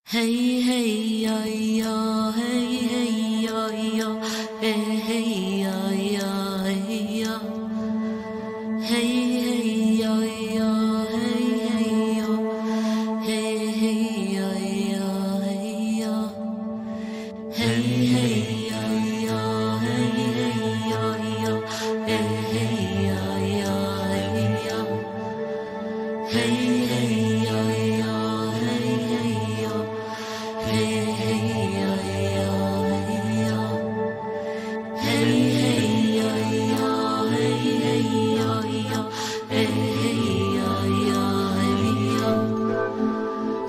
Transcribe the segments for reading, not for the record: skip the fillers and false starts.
Hey hey ya ya, hey hey ya ya, hey hey ya ya, hey ya. Hey hey ya ya, hey hey ya, hey hey ya ya, hey ya. Hey hey ya ya, hey hey ya ya, hey hey ya ya, hey ya. Hey hey ya ya, hey hey ya. Hey hey ya ya, hey ya. Hey hey ya ya, hey hey ya ya. Hey hey ya ya, hey ya.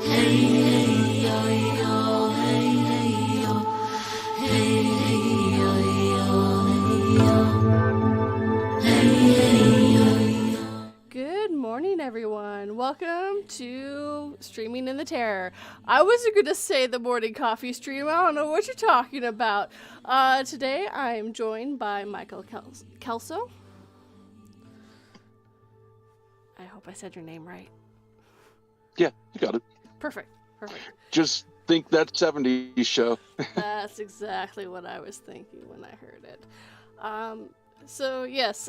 Hey hey ya ya, hey hey ya. Hey hey ya ya, hey ya. Hey hey ya ya. Good morning, everyone. Welcome to Streaming in the Terror. I wasn't going to say the morning coffee stream. I don't know what you're talking about. Today, I'm joined by Michael Kelso. I hope I said your name right. Yeah, you got it. Perfect. Just think that 70s show. That's exactly what I was thinking when I heard it. So yes,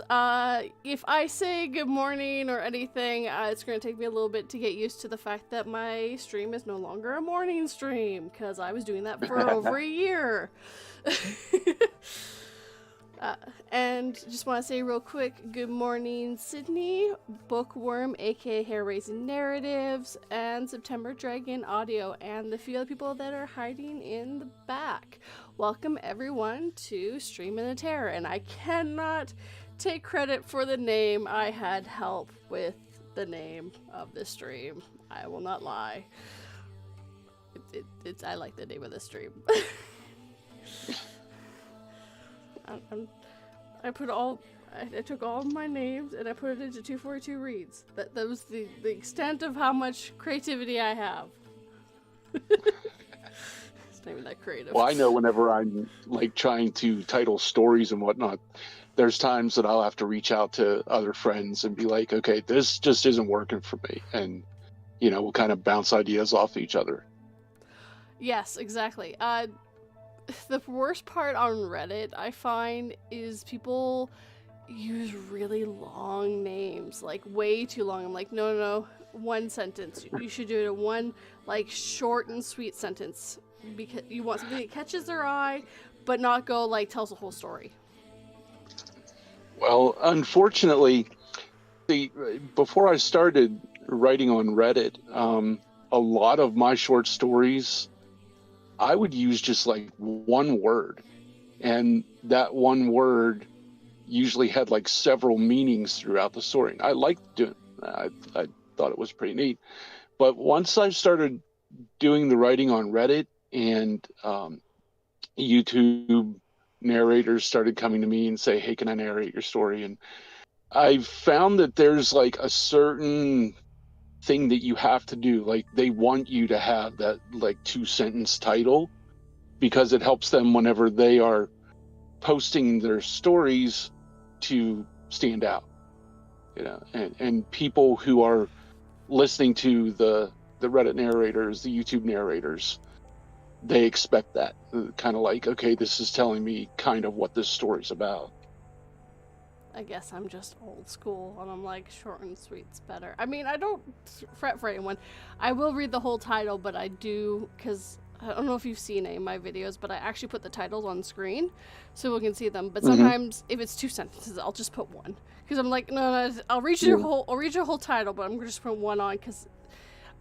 if I say good morning or anything, it's going to take me a little bit to get used to the fact that my stream is no longer a morning stream, because I was doing that for over a year. And just want to say real quick, good morning, Sydney, Bookworm, aka Hair Raising Narratives, and September Dragon Audio, and the few other people that are hiding in the back. Welcome everyone to Stream in the Terror, and I cannot take credit for the name. I had help with the name of the stream. I will not lie. I like the name of the stream. I took all of my names and I put it into 242 reads. That was the extent of how much creativity I have. It's not even that creative. Well, I know whenever I'm like trying to title stories and whatnot, there's times that I'll have to reach out to other friends and be like, okay, this just isn't working for me. And, we'll kind of bounce ideas off each other. Yes, exactly. The worst part on Reddit, I find, is people use really long names, like way too long. I'm like, no, one sentence. You should do it in one, like, short and sweet sentence, because you want something that catches their eye, but not go, like, tells the whole story. Well, unfortunately, before I started writing on Reddit, a lot of my short stories, I would use just like one word, and that one word usually had like several meanings throughout the story. I liked doing that. I thought it was pretty neat. But once I started doing the writing on Reddit and YouTube narrators started coming to me and say, hey, can I narrate your story? And I found that there's like a certain thing that you have to do. Like they want you to have that like 2-sentence title, because it helps them whenever they are posting their stories to stand out, and people who are listening to the Reddit narrators, the YouTube narrators, they expect that kind of like, okay, this is telling me kind of what this story's about. I guess I'm just old school, and I'm like, short and sweet's better. I mean, I don't fret for anyone. I will read the whole title, but I do, because I don't know if you've seen any of my videos, but I actually put the titles on screen so we can see them. But sometimes, if it's 2 sentences, I'll just put one, because I'm like, no, I'll read your whole title, but I'm gonna just put one on, because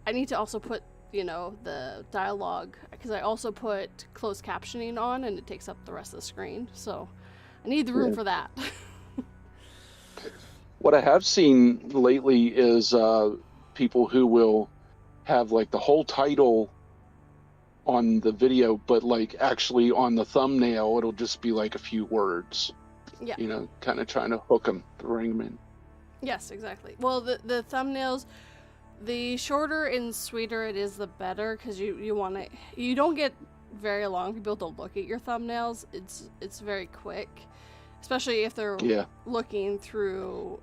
I need to also put, the dialogue, because I also put closed captioning on, and it takes up the rest of the screen. So I need the room for that. What I have seen lately is people who will have like the whole title on the video, but like actually on the thumbnail, it'll just be like a few words. Yeah. Kind of trying to hook them, bring them in. Yes, exactly. Well, the thumbnails, the shorter and sweeter it is, the better, because you want it. You don't get very long. People don't look at your thumbnails. It's very quick. Especially if they're looking through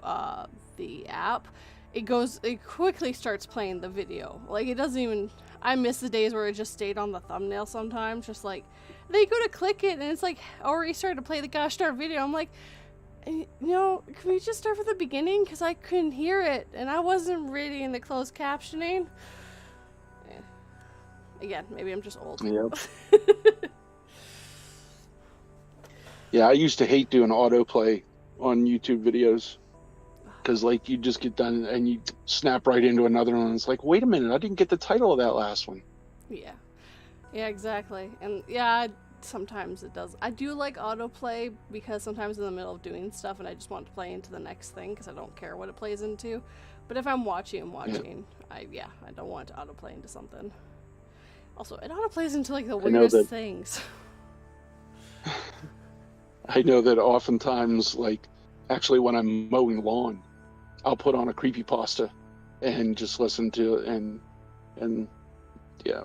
the app, it quickly starts playing the video. Like, it doesn't even, I miss the days where it just stayed on the thumbnail sometimes, just like, they go to click it and it's like already started to play the gosh darn video. I'm like, you know, can we just start from the beginning? Because I couldn't hear it and I wasn't reading the closed captioning. Yeah. Again, maybe I'm just old. Yep. Yeah, I used to hate doing autoplay on YouTube videos. Because, like, you just get done and you snap right into another one. It's like, wait a minute, I didn't get the title of that last one. Yeah. Yeah, exactly. And yeah, sometimes it does. I do like autoplay because sometimes in the middle of doing stuff and I just want to play into the next thing because I don't care what it plays into. But if I'm watching, yeah. I don't want to autoplay into something. Also, it autoplays into, like, the weirdest things. I know that oftentimes, like, actually when I'm mowing lawn, I'll put on a creepypasta and just listen to it and yeah,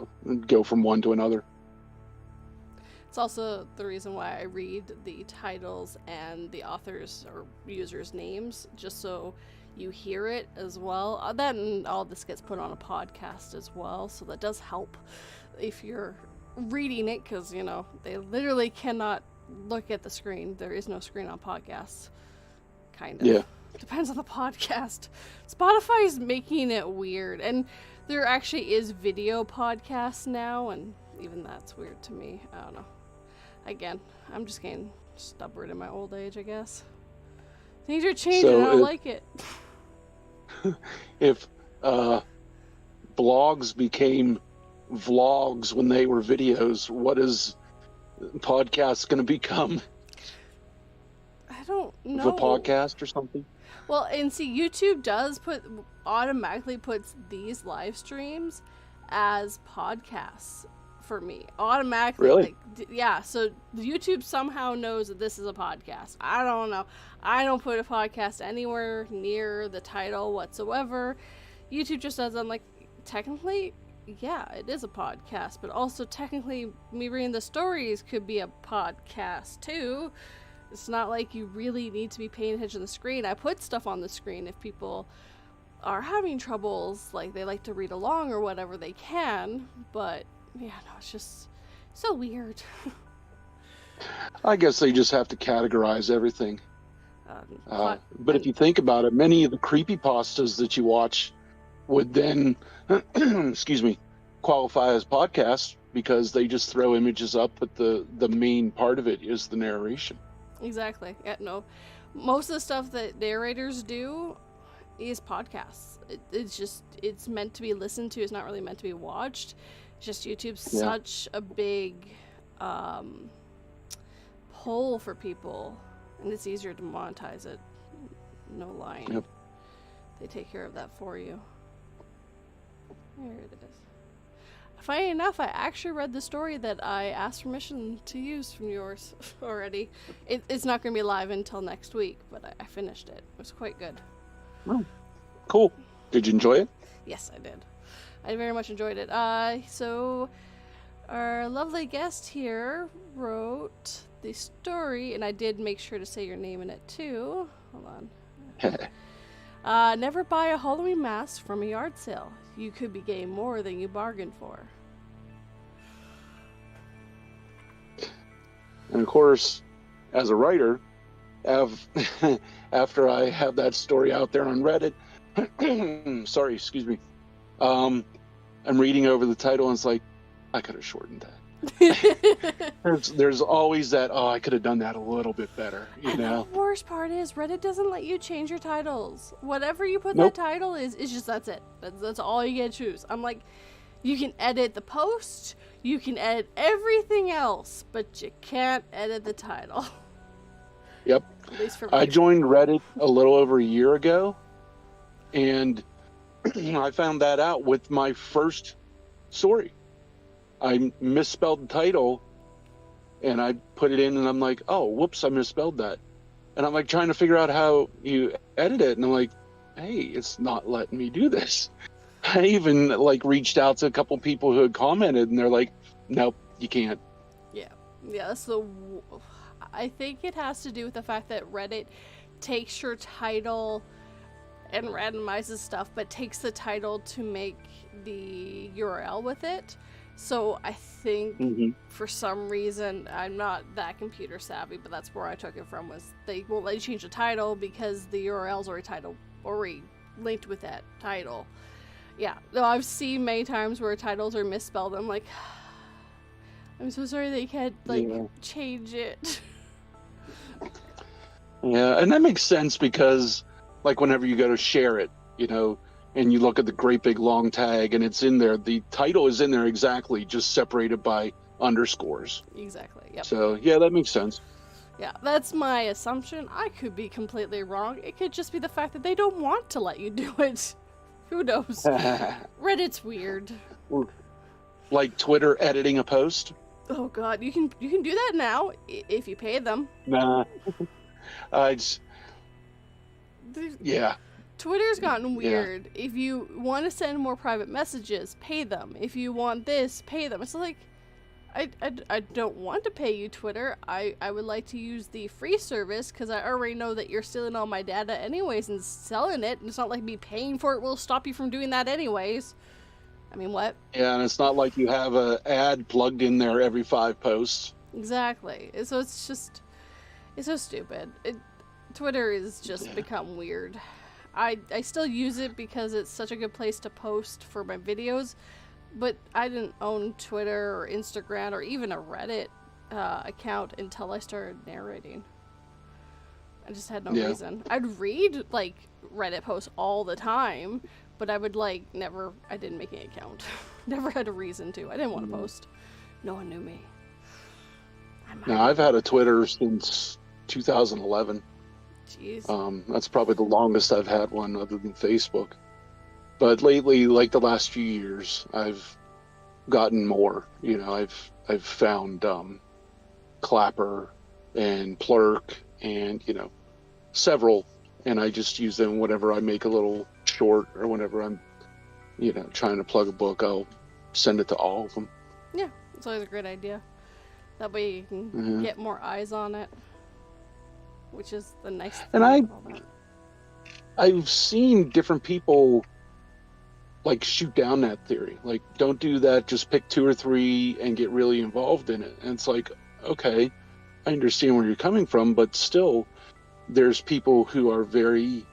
go from one to another. It's also the reason why I read the titles and the authors or users' names, just so you hear it as well. Then all this gets put on a podcast as well, so that does help if you're reading it, because, you know, they literally cannot look at the screen. There is no screen on podcasts, kind of. Yeah. Depends on the podcast. Spotify is making it weird, and there actually is video podcasts now, and even that's weird to me. I don't know. Again, I'm just getting stubborn in my old age, I guess. Things are changing, and I don't like it. If blogs became vlogs when they were videos, what is podcasts going to become? I don't know. The podcast or something? Well, and see, YouTube does automatically puts these live streams as podcasts for me. Automatically. Really? Like, yeah, so YouTube somehow knows that this is a podcast. I don't know. I don't put a podcast anywhere near the title whatsoever. YouTube just does. I'm like, technically, yeah, it is a podcast, but also technically me reading the stories could be a podcast too. It's not like you really need to be paying attention to the screen. I put stuff on the screen if people are having troubles, like they like to read along or whatever, they can. But yeah, no, it's just so weird. I guess they just have to categorize everything. But if you think about it, many of the creepypastas that you watch would then, excuse me, qualify as podcasts because they just throw images up, but the main part of it is the narration. Exactly. Yeah, no. Most of the stuff that narrators do is podcasts. It's meant to be listened to. It's not really meant to be watched. It's just YouTube's such a big pull for people, and it's easier to monetize it. No lying. Yep. They take care of that for you. There it is. Funny enough, I actually read the story that I asked permission to use from yours already. It's not going to be live until next week, but I finished it. It was quite good. Oh, cool. Did you enjoy it? Yes, I did. I very much enjoyed it. So our lovely guest here wrote the story, and I did make sure to say your name in it too. Hold on. Never buy a Halloween mask from a yard sale. You could be getting more than you bargained for. And of course, as a writer, after I have that story out there on Reddit, sorry, excuse me, I'm reading over the title and it's like, I could have shortened that. there's always that, I could have done that a little bit better, you know? The worst part is Reddit doesn't let you change your titles. Whatever you put Nope. that title is, it's just, that's it. That's all you get to choose. I'm like, you can edit the post, you can edit everything else, but you can't edit the title. Yep. At least for me. I joined Reddit a little over a year ago, and I found that out with my first story. I misspelled the title, and I put it in, and I'm like, oh, whoops, I misspelled that. And I'm like trying to figure out how you edit it, and I'm like, hey, it's not letting me do this. I even like reached out to a couple people who had commented, and they're like, nope, you can't. Yeah, so I think it has to do with the fact that Reddit takes your title and randomizes stuff, but takes the title to make the URL with it. So I think for some reason, I'm not that computer savvy, but that's where I took it from, was they won't let you change the title because the URL's already linked with that title. Yeah, though I've seen many times where titles are misspelled. I'm like, I'm so sorry that you can't change it. Yeah, and that makes sense because, like, whenever you go to share it, you know, and you look at the great big long tag and it's in there, the title is in there exactly, just separated by underscores. Exactly, yep. So, yeah, that makes sense. Yeah, that's my assumption. I could be completely wrong. It could just be the fact that they don't want to let you do it. Who knows? Reddit's weird. Like Twitter editing a post? Oh god, you can do that now if you pay them. Nah. Yeah. Twitter's gotten weird. Yeah. If you want to send more private messages, pay them. If you want this, pay them. It's like, I don't want to pay you, Twitter. I would like to use the free service because I already know that you're stealing all my data anyways and selling it. And it's not like me paying for it will stop you from doing that anyways. I mean, what? Yeah, and it's not like you have an ad plugged in there every 5 posts. Exactly. So it's so stupid. Twitter has just become weird. I still use it because it's such a good place to post for my videos, but I didn't own Twitter or Instagram or even a Reddit account until I started narrating. I just had no reason. I'd read, like, Reddit posts all the time, but I would, like, I didn't make an account. Never had a reason to. I didn't want to post. No one knew me. Now, I've had a Twitter since 2011. Jeez. That's probably the longest I've had one other than Facebook. But lately, like the last few years, I've gotten more. You know, I've found Clapper and Plurk and, you know, several, and I just use them whenever I make a little short or whenever I'm, you know, trying to plug a book. I'll send it to all of them. Yeah, it's always a great idea. That way you can get more eyes on it, which is the nice thing. And I've seen different people, like, shoot down that theory. Like, don't do that, just pick 2 or 3 and get really involved in it. And it's like, okay, I understand where you're coming from, but still, there's people who are very,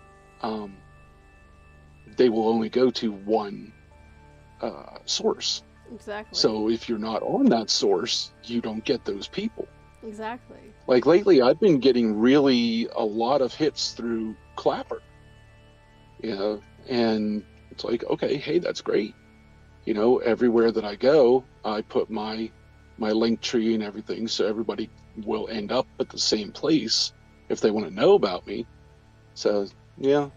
they will only go to one source. Exactly. So if you're not on that source, you don't get those people. Exactly. Like, lately, I've been getting really a lot of hits through Clapper. You know, and it's like, okay, hey, that's great. You know, everywhere that I go, I put my link tree and everything, so everybody will end up at the same place if they want to know about me. So, yeah,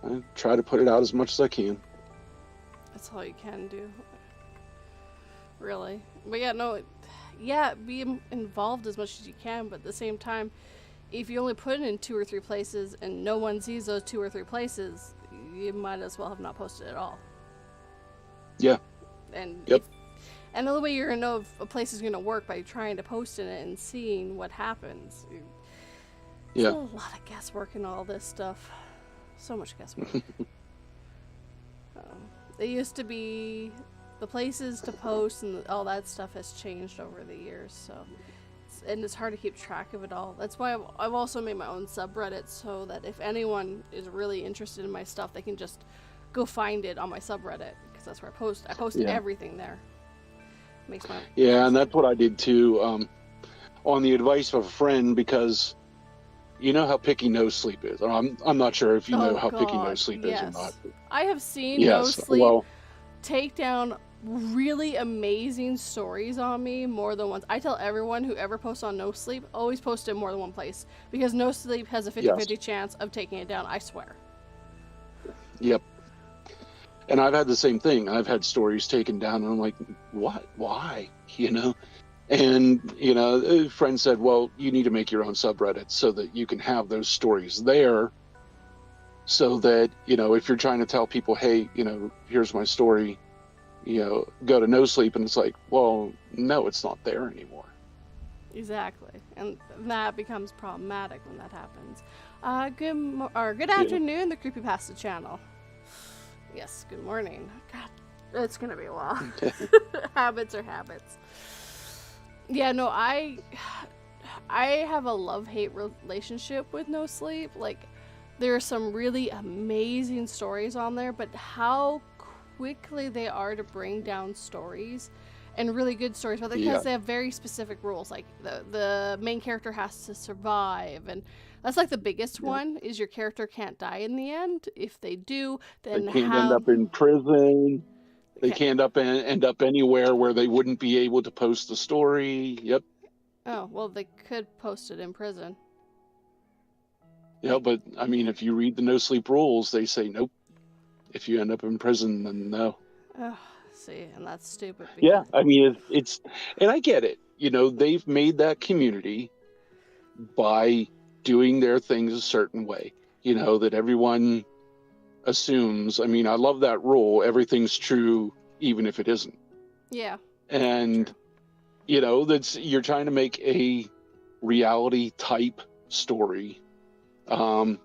I try to put it out as much as I can. That's all you can do. Really. But yeah, be involved as much as you can, but at the same time, if you only put it in 2 or 3 places and no one sees those 2 or 3 places, you might as well have not posted at all. Yeah. And yep. And the only way you're going to know if a place is going to work by trying to post in it and seeing what happens. There's a lot of guesswork in all this stuff. So much guesswork. It used to be the places to post and all that stuff has changed over the years. So, and it's hard to keep track of it all. That's why I've also made my own subreddit so that if anyone is really interested in my stuff, they can just go find it on my subreddit because that's where I post. I post everything there. Makes my and that's what I did too, on the advice of a friend, because you know how picky No Sleep is. I'm not sure if you know how picky No Sleep is or not. I have seen No Sleep take down really amazing stories on me more than once. I tell everyone who ever posts on No Sleep, always post it in more than one place, because No Sleep has a 50-50 chance of taking it down, I swear. Yep. And I've had the same thing. I've had stories taken down, and I'm like, what? Why? You know? And, you know, a friend said, well, you need to make your own subreddit so that you can have those stories there, so that, you know, if you're trying to tell people, hey, you know, here's my story, you know, go to No Sleep, and it's like, well, no, it's not there anymore. Exactly. And that becomes problematic when that happens. Good afternoon, the Creepypasta channel. Yes, good morning. God, it's gonna be a while. Habits are habits. Yeah, no, I have a love-hate relationship with No Sleep. Like, there are some really amazing stories on there, but how quickly they are to bring down stories, and really good stories, but because they have very specific rules, like the main character has to survive, and that's like the biggest one is your character can't die in the end. If they do, then they can't end up in prison. They can't end up anywhere where they wouldn't be able to post the story. Yep. Oh, well, they could post it in prison. Yeah, but I mean, if you read the No Sleep rules, they say nope. If you end up in prison, then no. Oh, see, and that's stupid. Yeah, I mean, it's, and I get it. You know, they've made that community by doing their things a certain way. You know, that everyone assumes. I mean, I love that rule. Everything's true, even if it isn't. Yeah. And, you know, you're trying to make a reality type story, and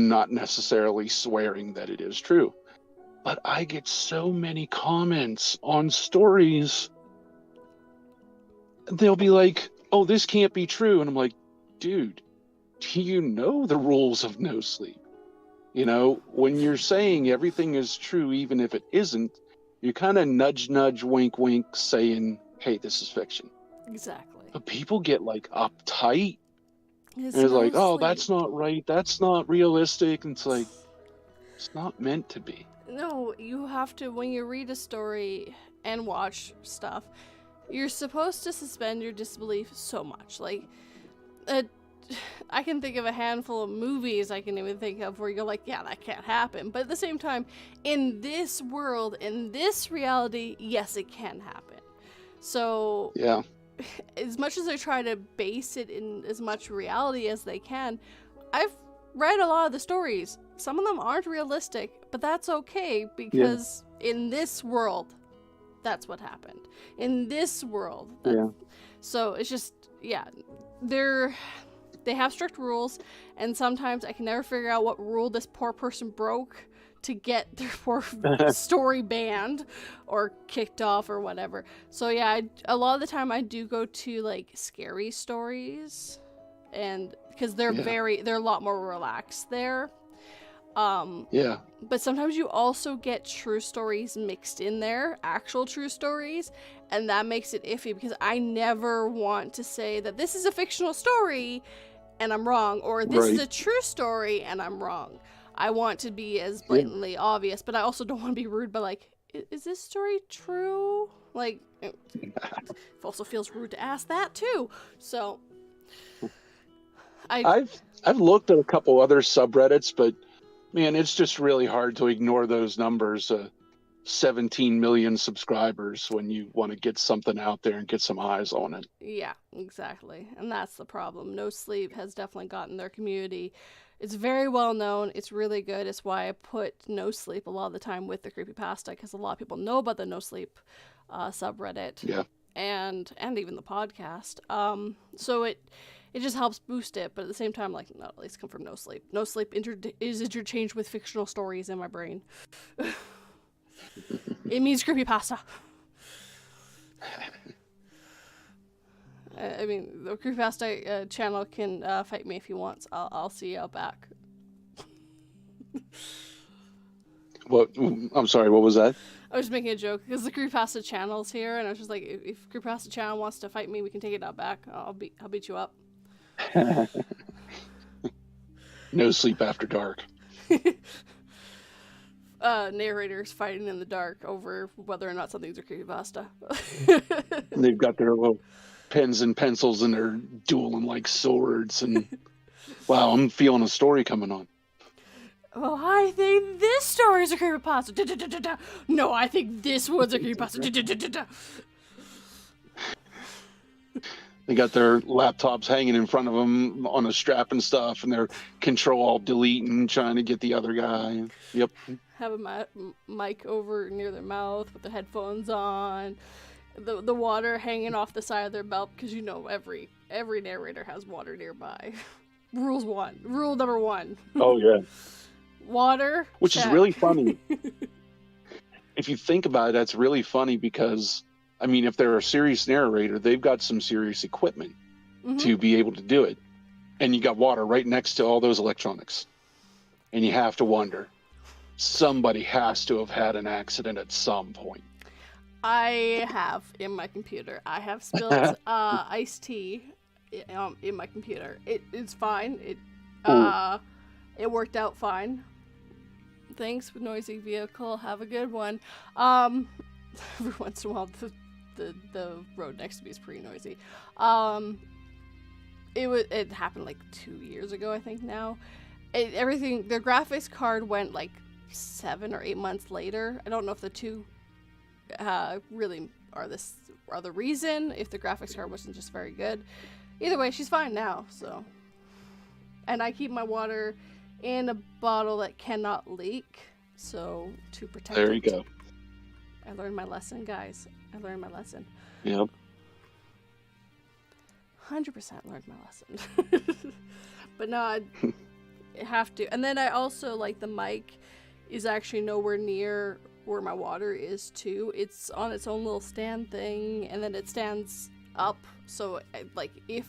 not necessarily swearing that it is true. But I get so many comments on stories. They'll be like, oh, this can't be true. And I'm like, dude, do you know the rules of No Sleep? You know, when you're saying everything is true, even if it isn't, you're kind of nudge, nudge, wink, wink, saying, hey, this is fiction. Exactly. But people get like uptight. And it's like, oh, that's not right. That's not realistic. And it's like, it's not meant to be. No, you have to, when you read a story and watch stuff, you're supposed to suspend your disbelief so much. Like, I can think of a handful of movies I can even think of where you're like, yeah, that can't happen. But at the same time, in this world, in this reality, yes, it can happen. So, yeah, as much as they try to base it in as much reality as they can, I've read a lot of the stories. Some of them aren't realistic, but that's okay, because in this world, that's what happened. In this world. So it's just, they have strict rules, and sometimes I can never figure out what rule this poor person broke to get their poor story banned or kicked off or whatever. So yeah, a lot of the time I do go to like scary stories, and because they're a lot more relaxed there. But sometimes you also get true stories mixed in there, actual true stories, and that makes it iffy, because I never want to say that this is a fictional story and I'm wrong, or this is a true story and I'm wrong. I want to be as blatantly obvious, but I also don't want to be rude by like, is this story true? Like, it also feels rude to ask that too. So I've looked at a couple other subreddits, but man, it's just really hard to ignore those numbers. 17 million subscribers when you want to get something out there and get some eyes on it. Yeah, exactly. And that's the problem. No Sleep has definitely gotten their community. It's very well known. It's really good. It's why I put No Sleep a lot of the time with the creepypasta, because a lot of people know about the No Sleep subreddit. Yeah. And even the podcast. So it just helps boost it, but at the same time, like, no, at least come from No Sleep. No Sleep is interchanged with fictional stories in my brain. It means creepypasta. I mean, the creepypasta channel can fight me if he wants. I'll see you out back. What? I'm sorry, what was that? I was just making a joke because the creepypasta channel's here, and I was just like, if creepypasta channel wants to fight me, we can take it out back. I'll beat you up. No Sleep After Dark. Narrators fighting in the dark over whether or not something's a creepypasta. They've got their little pens and pencils, and they're dueling like swords. And wow, I'm feeling a story coming on. Well, I think this story's a creepypasta. No, I think this one's a creepypasta. They got their laptops hanging in front of them on a strap and stuff, and they're Control-Alt-Deleting, trying to get the other guy. Yep. Have a mic over near their mouth with the headphones on, the water hanging off the side of their belt, because you know every narrator has water nearby. Rule number one. Oh yeah. Water. Which is really funny. If you think about it, that's really funny because, I mean, if they're a serious narrator, they've got some serious equipment to be able to do it. And you got water right next to all those electronics. And you have to wonder, somebody has to have had an accident at some point. I have in my computer. I have spilled iced tea in my computer. It's fine. It worked out fine. Thanks, noisy vehicle. Have a good one. Every once in a while, the road next to me is pretty noisy. It happened like 2 years ago, I think now. The graphics card went like 7 or 8 months later. I don't know if the two really are the reason, if the graphics card wasn't just very good. Either way, she's fine now, so. And I keep my water in a bottle that cannot leak, so to protect There it. you go. I learned my lesson, guys. I learned my lesson. Yep. 100% learned my lesson. But no, I have to. And then I also, like, the mic is actually nowhere near where my water is too. It's on its own little stand thing, and then it stands up, so like if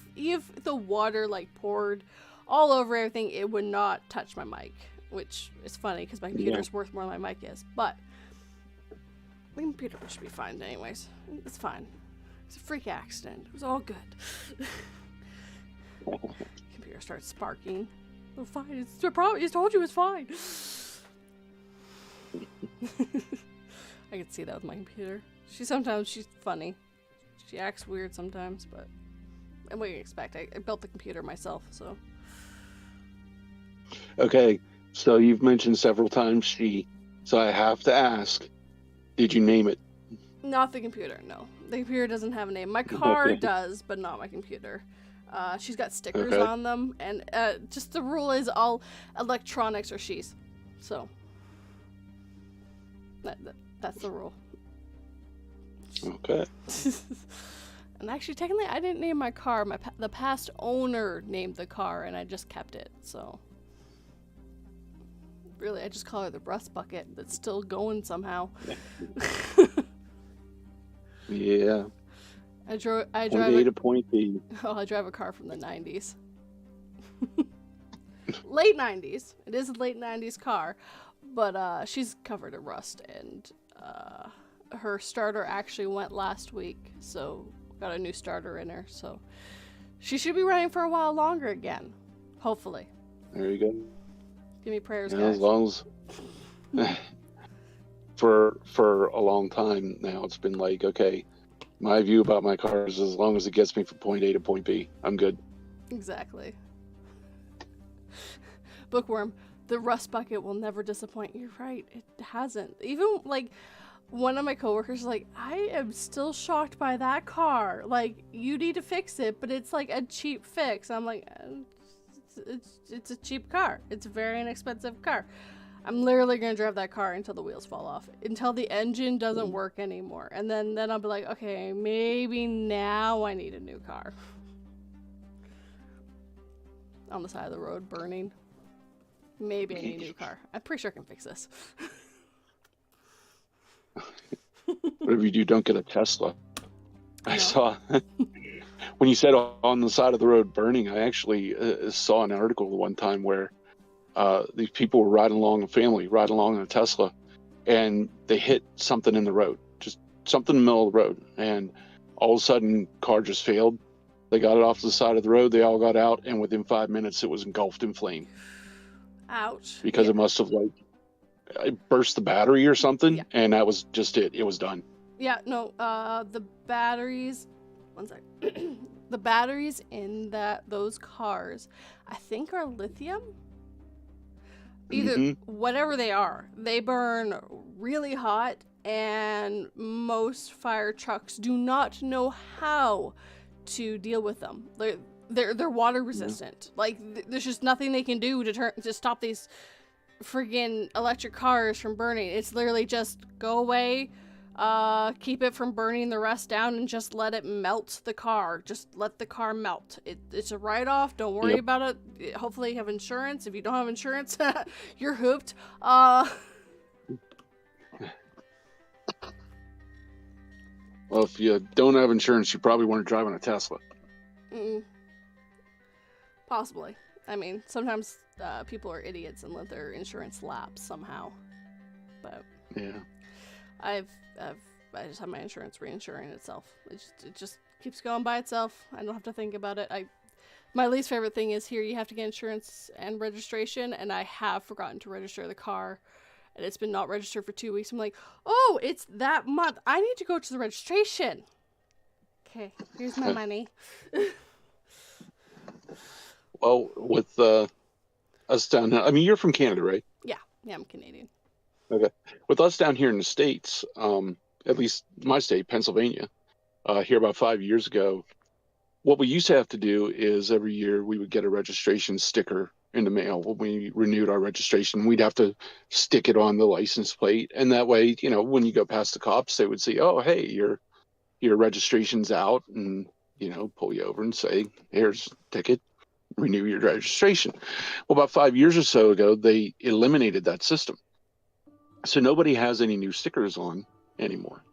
the water like poured all over everything, it would not touch my mic, which is funny because my computer's worth more than my mic is. But my computer should be fine anyways. It's fine. It's a freak accident. It was all good. Computer starts sparking. Oh, fine. It's a problem. I told you it was fine. I can see that with my computer. She's funny. She acts weird sometimes, but what do you expect? I built the computer myself, so. Okay, so you've mentioned several times she, so I have to ask, did you name it? Not the computer, no. The computer doesn't have a name. My car does, but not my computer. She's got stickers on them, and just the rule is all electronics are she's. So, that's the rule. Okay. And actually, technically, I didn't name my car. The past owner named the car, and I just kept it, so. Really, I just call her the rust bucket that's still going somehow. Yeah. I drive point A to point B. Oh, I drive a car from the 90s. Late 90s. It is a late 90s car, but she's covered in rust, and her starter actually went last week, so got a new starter in her, so she should be running for a while longer again, hopefully. There you go. Give me prayers, Yeah, guys. as long as for a long time now, it's been like, okay, my view about my car is as long as it gets me from point A to point B, I'm good. Exactly. Bookworm, the rust bucket will never disappoint. You're right, it hasn't. Even like one of my coworkers is like, I am still shocked by that car. Like, you need to fix it, but it's like a cheap fix. I'm like, it's a cheap car. It's a very inexpensive car. I'm literally gonna drive that car until the wheels fall off, until the engine doesn't work anymore, and then I'll be like, okay, maybe now I need a new car. On the side of the road, burning. Maybe I need a new car. I'm pretty sure I can fix this. Whatever you do, don't get a Tesla. No. I saw when you said on the side of the road burning, I actually saw an article one time where these people were riding along in a Tesla, and they hit something in the road, just something in the middle of the road, and all of a sudden, car just failed. They got it off to the side of the road, they all got out, and within 5 minutes, it was engulfed in flame. Ouch. Because it must have, like, it burst the battery or something, Yeah. and that was just it. It was done. Yeah, no, the batteries, one sec. The batteries in those cars, I think are lithium. Either whatever they are, they burn really hot, and most fire trucks do not know how to deal with them. They're water resistant. Like, there's just nothing they can do to stop these friggin' electric cars from burning. It's literally just go away, Keep it from burning the rest down and just let it melt the car. Just let the car melt. It's a write-off. Don't worry about it. Hopefully you have insurance. If you don't have insurance, you're hooped. Well, if you don't have insurance, you probably want to drive on a Tesla. Possibly. I mean, sometimes people are idiots and let their insurance lapse somehow. But yeah, I just have my insurance reinsuring itself. It just keeps going by itself. I don't have to think about it. My least favorite thing is here you have to get insurance and registration, and I have forgotten to register the car. And it's been not registered for 2 weeks. I'm like, oh, it's that month. I need to go to the registration. Okay, here's my money. Well, with us down here, I mean, you're from Canada, right? Yeah, I'm Canadian. Okay. With us down here in the States, at least my state, Pennsylvania, here about 5 years ago, what we used to have to do is every year we would get a registration sticker in the mail when we renewed our registration. We'd have to stick it on the license plate, and that way, when you go past the cops, they would see, oh, hey, your registration's out, and pull you over and say, here's a ticket, renew your registration. Well, about 5 years or so ago, they eliminated that system, so nobody has any new stickers on anymore.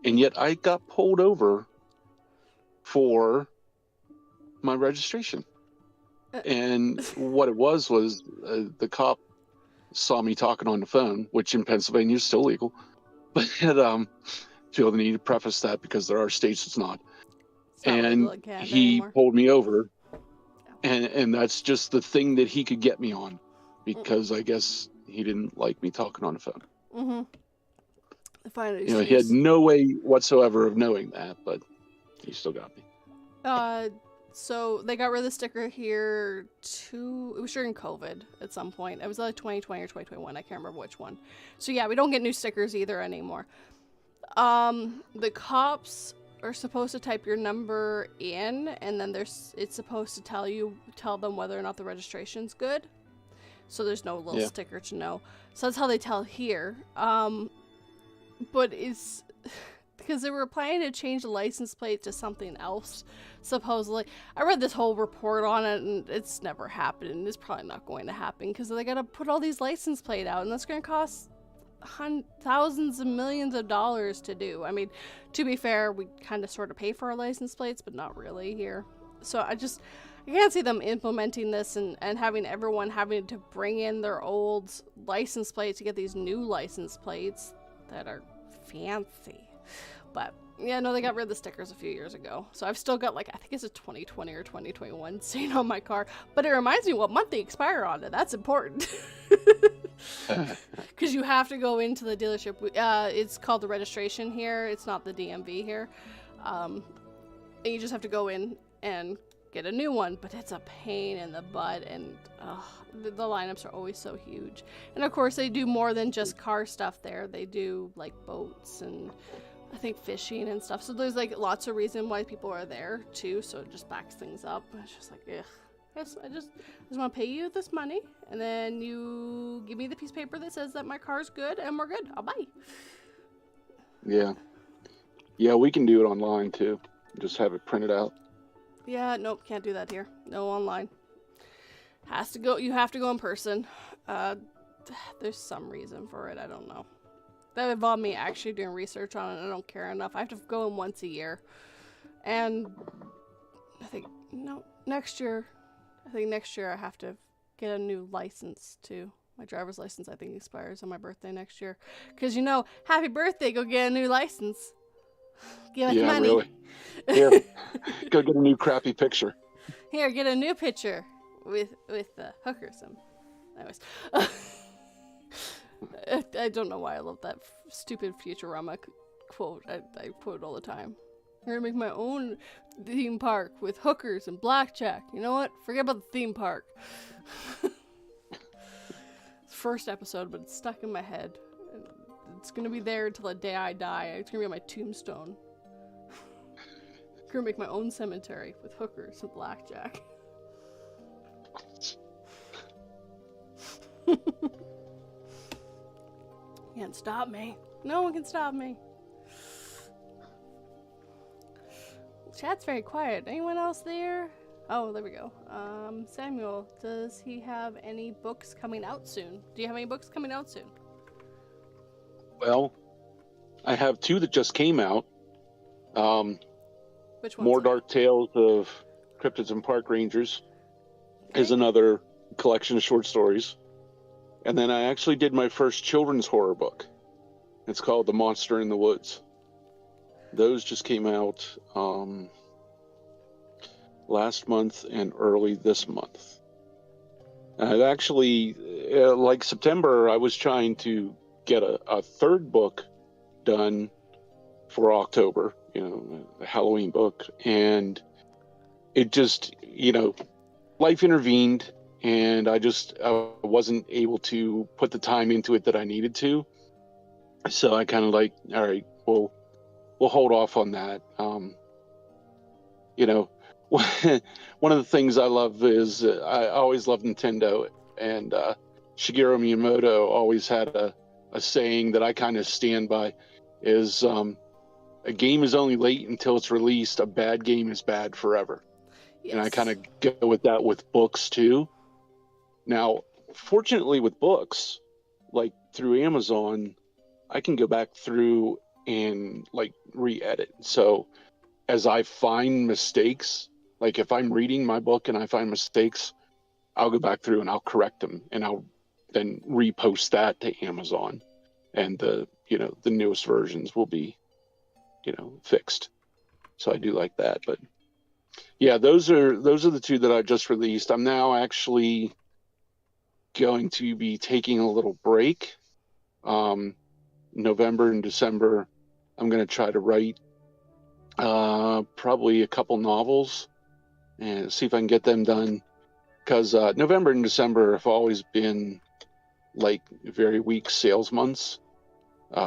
And yet I got pulled over for my registration. And what it was the cop saw me talking on the phone, which in Pennsylvania is still legal. But feel the need to preface that because there are states it's not. And he pulled me over. And that's just the thing that he could get me on, because I guess he didn't like me talking on the phone. Mm-hmm. He had no way whatsoever of knowing that, but he still got me. So they got rid of the sticker here it was during COVID at some point. It was like 2020 or 2021. I can't remember which one. So yeah, we don't get new stickers either anymore. The cops are supposed to type your number in, and then it's supposed to tell them whether or not the registration's good. So there's no little sticker to know. So that's how they tell here. But it's because they were planning to change the license plate to something else, supposedly. I read this whole report on it, and it's never happened, and it's probably not going to happen because they gotta put all these license plate out, and that's gonna cost thousands of millions of dollars to do. I mean, to be fair, we kind of sort of pay for our license plates, but not really here. So I can't see them implementing this and having everyone having to bring in their old license plate to get these new license plates that are fancy. But yeah, no, they got rid of the stickers a few years ago. So I've still got, I think it's a 2020 or 2021 stain on my car. But it reminds me what month they expire on, and that's important. Because you have to go into the dealership. It's called the registration here. It's not the DMV here. And you just have to go in and get a new one. But it's a pain in the butt, and the lineups are always so huge. And of course, they do more than just car stuff there. They do boats and I think fishing and stuff. So there's lots of reason why people are there too. So it just backs things up. It's just ugh. I just want to pay you this money, and then you give me the piece of paper that says that my car's good, and we're good. I'll buy. Yeah, we can do it online too. Just have it printed out. Yeah, nope, can't do that here. No online. You have to go in person. There's some reason for it. I don't know. That involved me actually doing research on it, and I don't care enough. I have to go in once a year. And I think next year I have to get a new license too. My driver's license, I think, expires on my birthday next year. Because, happy birthday, go get a new license. Give us money. Really. Here, go get a new crappy picture. Here, get a new picture with hookers. Anyways. I don't know why I love that stupid Futurama quote. I quote it all the time. I'm gonna make my own theme park with hookers and blackjack. You know what? Forget about the theme park. It's the first episode, but it's stuck in my head. It's gonna be there until the day I die. It's gonna be on my tombstone. I'm gonna make my own cemetery with hookers and blackjack. Can't stop me. No one can stop me. Chat's very quiet. Anyone else there? Oh, there we go. Samuel, does he have any books coming out soon? Do you have any books coming out soon? Well, I have 2 that just came out. Which ones? More Dark Tales of Cryptids and Park Rangers is Okay. another collection of short stories. And then I actually did my first children's horror book. It's called The Monster in the Woods. Those just came out last month and early this month. I've actually, like September, I was trying to get a 3rd book done for October, a Halloween book. And it just, life intervened, and I wasn't able to put the time into it that I needed to. So I kind of like, all right, we'll hold off on that. One of the things I love is I always loved Nintendo, and Shigeru Miyamoto always had a saying that I kind of stand by, is a game is only late until it's released. A bad game is bad forever. Yes. And I kind of go with that with books too. Now, fortunately with books, like through Amazon, I can go back through and like re-edit. So as I find mistakes, like if I'm reading my book and I find mistakes, I'll go back through and I'll correct them, and I'll then repost that to Amazon, and the newest versions will be fixed. So I do like that. But yeah, those are the 2 that I just released. I'm now actually going to be taking a little break. November and December, I'm going to try to write probably a couple novels and see if I can get them done. Because November and December have always been like very weak sales months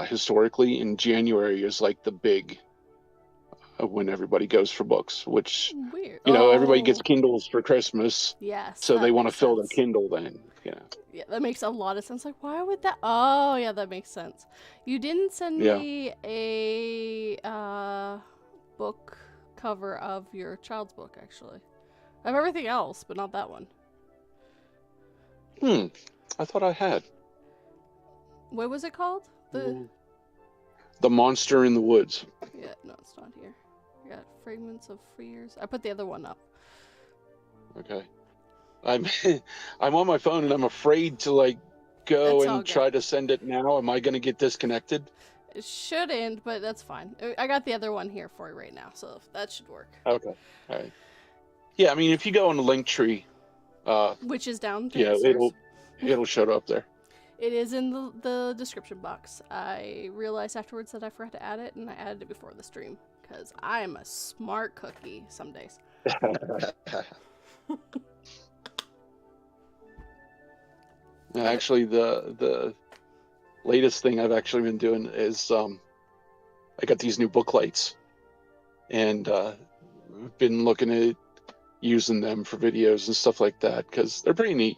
historically, and January is like the big when everybody goes for books, which Weird. everybody gets Kindles for Christmas. Yes. So they want to fill their sense. Kindle then. Yeah, that makes a lot of sense. Like, why would that? Oh, yeah, that makes sense. You didn't send me a book cover of your child's book, actually. I have everything else, but not that one. I thought I had. What was it called? The Monster in the Woods. Yeah, no, it's not here. I got Fragments of Fears. I put the other one up. Okay. I'm on my phone, and I'm afraid to like go and try to send it now. Am I going to get disconnected? It shouldn't, but that's fine. I got the other one here for you right now, so that should work. Okay. All right. Yeah, I mean, if you go on the link tree, which is down. Yeah, it'll show up there. It is in the description box. I realized afterwards that I forgot to add it, and I added it before the stream because I am a smart cookie some days. Actually, the latest thing I've actually been doing is I got these new book lights, and been looking at using them for videos and stuff like that because they're pretty neat.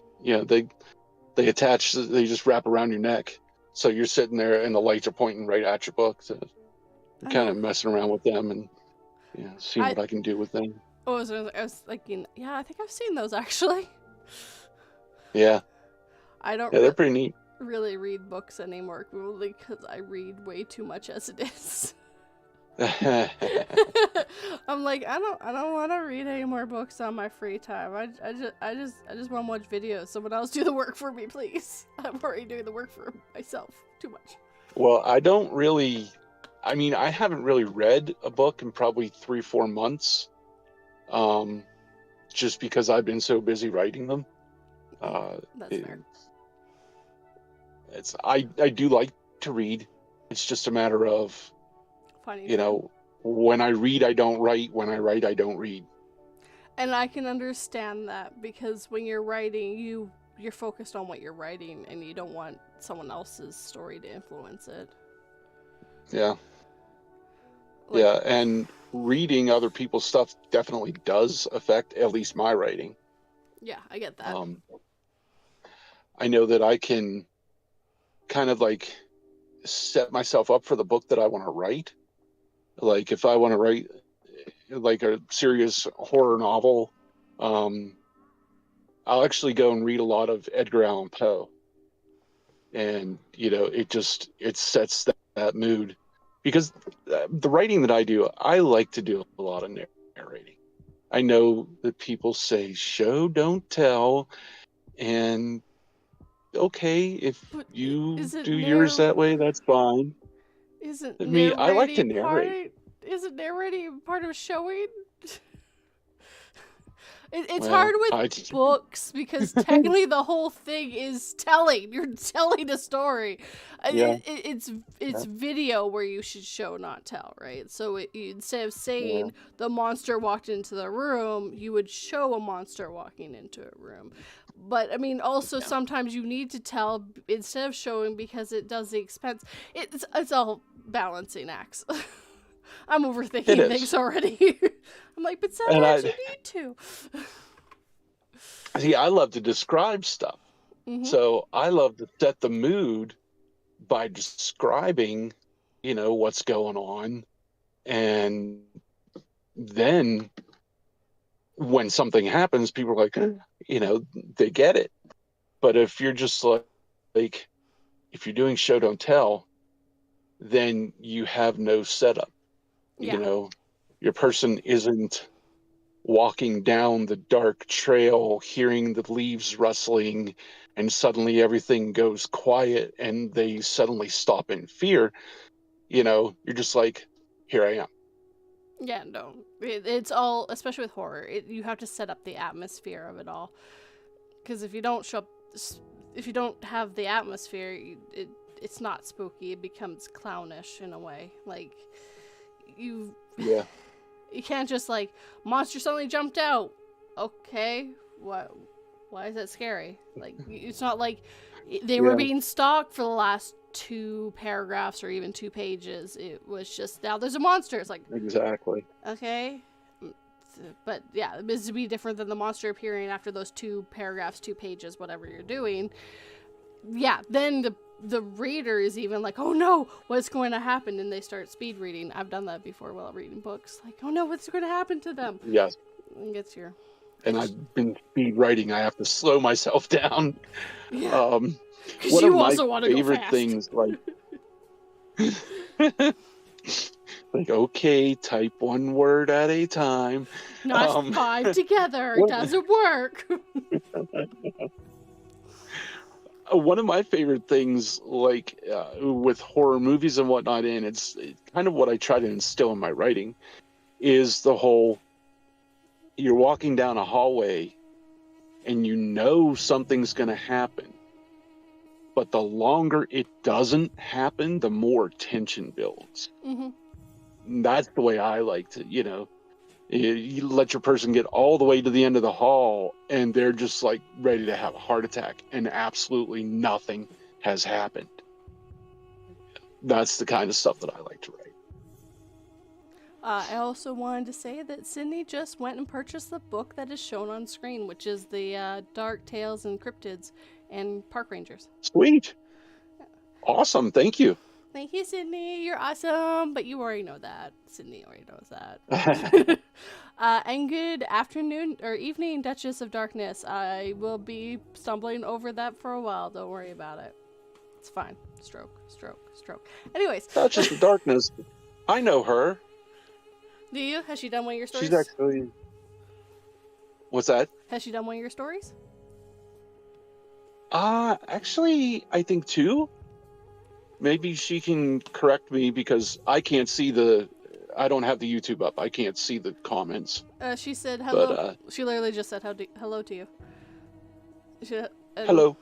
They attach, they just wrap around your neck, so you're sitting there and the lights are pointing right at your book. So I'm kind of messing around with them and seeing what I can do with them. I was thinking, yeah, I think I've seen those actually. Yeah. I don't. Yeah, they're pretty neat. Really read books anymore, really, because I read way too much as it is. I'm like, I don't want to read any more books on my free time. I just want to watch videos. Someone else do the work for me, please. I'm already doing the work for myself too much. Well, I haven't really read a book in probably 3-4 months, just because I've been so busy writing them. That's fair. I do like to read. It's just a matter of when I read, I don't write. When I write, I don't read. And I can understand that because when you're writing, you're focused on what you're writing, and you don't want someone else's story to influence it. Yeah. Yeah, and reading other people's stuff definitely does affect at least my writing. Yeah, I get that. I know that I can kind of like set myself up for the book that I want to write. Like if I want to write, like a serious horror novel, um, I'll actually go and read a lot of Edgar Allan Poe, and it sets that mood, because the writing that I do, I like to do a lot of narrating. I know that people say show don't tell, and okay, if But you isn't do yours that way, that's fine. I like to narrate. Isn't narrating part of showing? It's Well, hard with books because technically the whole thing is telling. You're telling a story. Yeah. It's video where you should show, not tell, right? So instead of saying the monster walked into the room, you would show a monster walking into a room. But I mean, also sometimes you need to tell instead of showing because it does the expense. It's all balancing acts. I'm overthinking things already. I'm like, but sometimes you need to. See, I love to describe stuff. Mm-hmm. So I love to set the mood by describing, what's going on. And then when something happens, people are like, they get it. But if you're just like if you're doing show don't tell, then you have no setup. Yeah. Your person isn't walking down the dark trail, hearing the leaves rustling, and suddenly everything goes quiet and they suddenly stop in fear. You're just like, here I am. Yeah, no. It's all, especially with horror, you have to set up the atmosphere of it all. Because if you don't have the atmosphere, it's not spooky. It becomes clownish in a way. Like, you can't just like, monster suddenly jumped out. Okay, what? Why is that scary? Like, it's not like they were being stalked for the last 2 paragraphs or even 2 pages. It was just, now there's a monster. It's like, exactly. Okay. But yeah, this would be different than the monster appearing after those 2 paragraphs, 2 pages, whatever you're doing. Yeah, then the reader is even like, oh no, what's going to happen? And they start speed reading. I've done that before while reading books. Like, oh no, what's going to happen to them? Yes. And gets your... And I've been speed writing. I have to slow myself down. Yeah. One you of my also want to favorite go fast. things, like, okay, type 1 word at a time. Not 5 together. It doesn't work. One of my favorite things, with horror movies and whatnot, and it's kind of what I try to instill in my writing, is the whole, you're walking down a hallway and something's going to happen. But the longer it doesn't happen, the more tension builds. Mm-hmm. That's the way I like to, you let your person get all the way to the end of the hall and they're just like ready to have a heart attack and absolutely nothing has happened. That's the kind of stuff that I like to write. I also wanted to say that Sydney just went and purchased the book that is shown on screen, which is the Dark Tales and Cryptids and Park Rangers. Sweet. Awesome. Thank you. Thank you, Sydney. You're awesome. But you already know that. Sydney already knows that. And good afternoon or evening, Duchess of Darkness. I will be stumbling over that for a while. Don't worry about it. It's fine. Stroke. Anyways. Duchess of Darkness. I know her. Do you? Has she done one of your stories? She's actually... What's that? Has she done one of your stories? Actually, I think 2. Maybe she can correct me because I can't see I don't have the YouTube up. I can't see the comments. She said hello. But, she literally just said hello to you. Hello.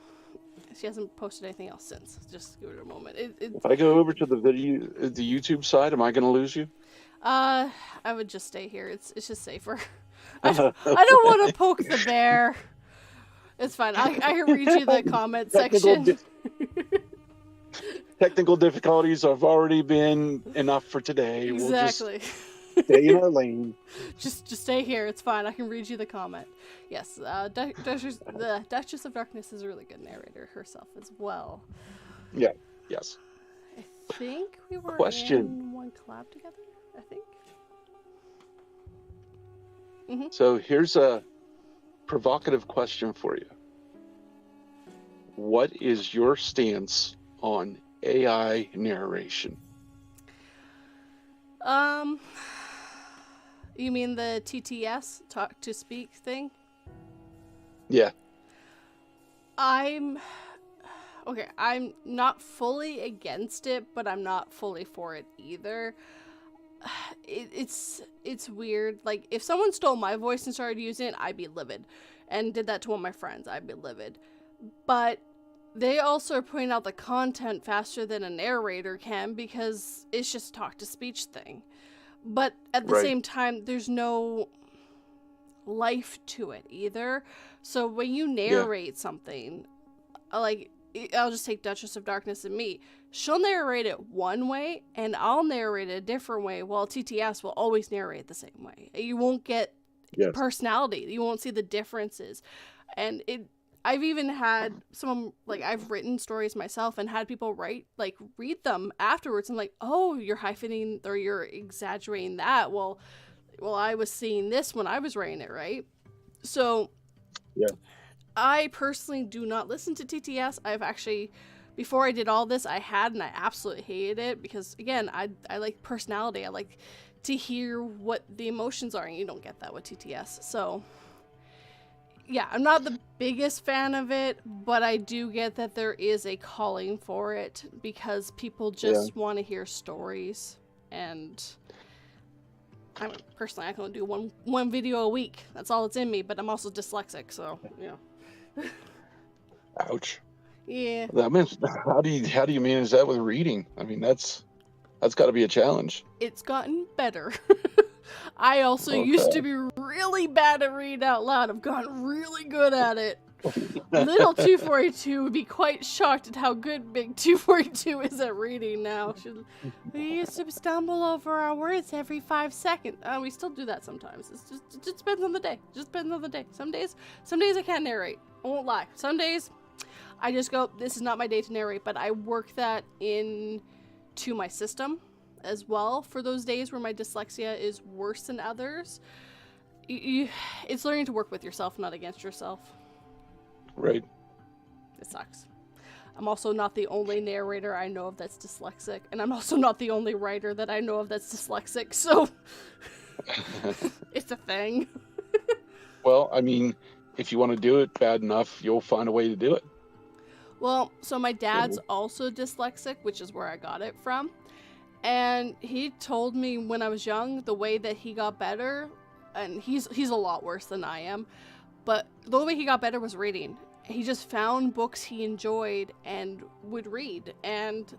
She hasn't posted anything else since. Just give it a moment. If I go over to the YouTube side, am I going to lose you? I would just stay here. It's just safer. I don't want to poke the bear. It's fine. I can read you the comment section. Technical difficulties have already been enough for today. Exactly. We'll just stay in our lane. Just stay here. It's fine. I can read you the comment. Yes, the Duchess of Darkness is a really good narrator herself as well. Yeah. Yes. I think we were in one collab together. I think. So here's a provocative question for you. What is your stance on AI narration? You mean the TTS, talk to speak thing? Yeah. I'm not fully against it, but I'm not fully for it either. It's weird. Like, if someone stole my voice and started using it, I'd be livid. And did that to one of my friends, I'd be livid. But they also are putting out the content faster than a narrator can because it's just a talk-to-speech thing. But at the same time, there's no life to it either. So when you narrate something, like, I'll just take Duchess of Darkness and me. She'll narrate it one way, and I'll narrate it a different way, while TTS will always narrate the same way. You won't get personality. You won't see the differences. And I've even had some, like, I've written stories myself and had people read them afterwards. I'm like, oh, you're hyphenating or you're exaggerating that. Well, I was seeing this when I was writing it, right? So, I personally do not listen to TTS. I've actually, before I did all this, I had, and I absolutely hated it because, again, I like personality. I like to hear what the emotions are, and you don't get that with TTS. So, yeah, I'm not the biggest fan of it, but I do get that there is a calling for it because people just want to hear stories. And I mean, personally, I can only do one video a week. That's all that's in me, but I'm also dyslexic, so, Ouch. Yeah. That means, how do you manage that with reading? I mean, that's got to be a challenge. It's gotten better. I also used to be really bad at reading out loud. I've gotten really good at it. Little 242 would be quite shocked at how good Big 242 is at reading now. We used to stumble over our words every 5 seconds. We still do that sometimes. It just depends on the day. Some days I can't narrate. I won't lie. Some days I just go, this is not my day to narrate, but I work that into my system as well for those days where my dyslexia is worse than others. It's learning to work with yourself, not against yourself. Right. It sucks. I'm also not the only narrator I know of that's dyslexic, and I'm also not the only writer that I know of that's dyslexic, so it's a thing. Well, I mean, if you want to do it bad enough, you'll find a way to do it. Well, so my dad's also dyslexic, which is where I got it from. And he told me when I was young, the way that he got better, and he's a lot worse than I am, but the way he got better was reading. He just found books he enjoyed and would read, and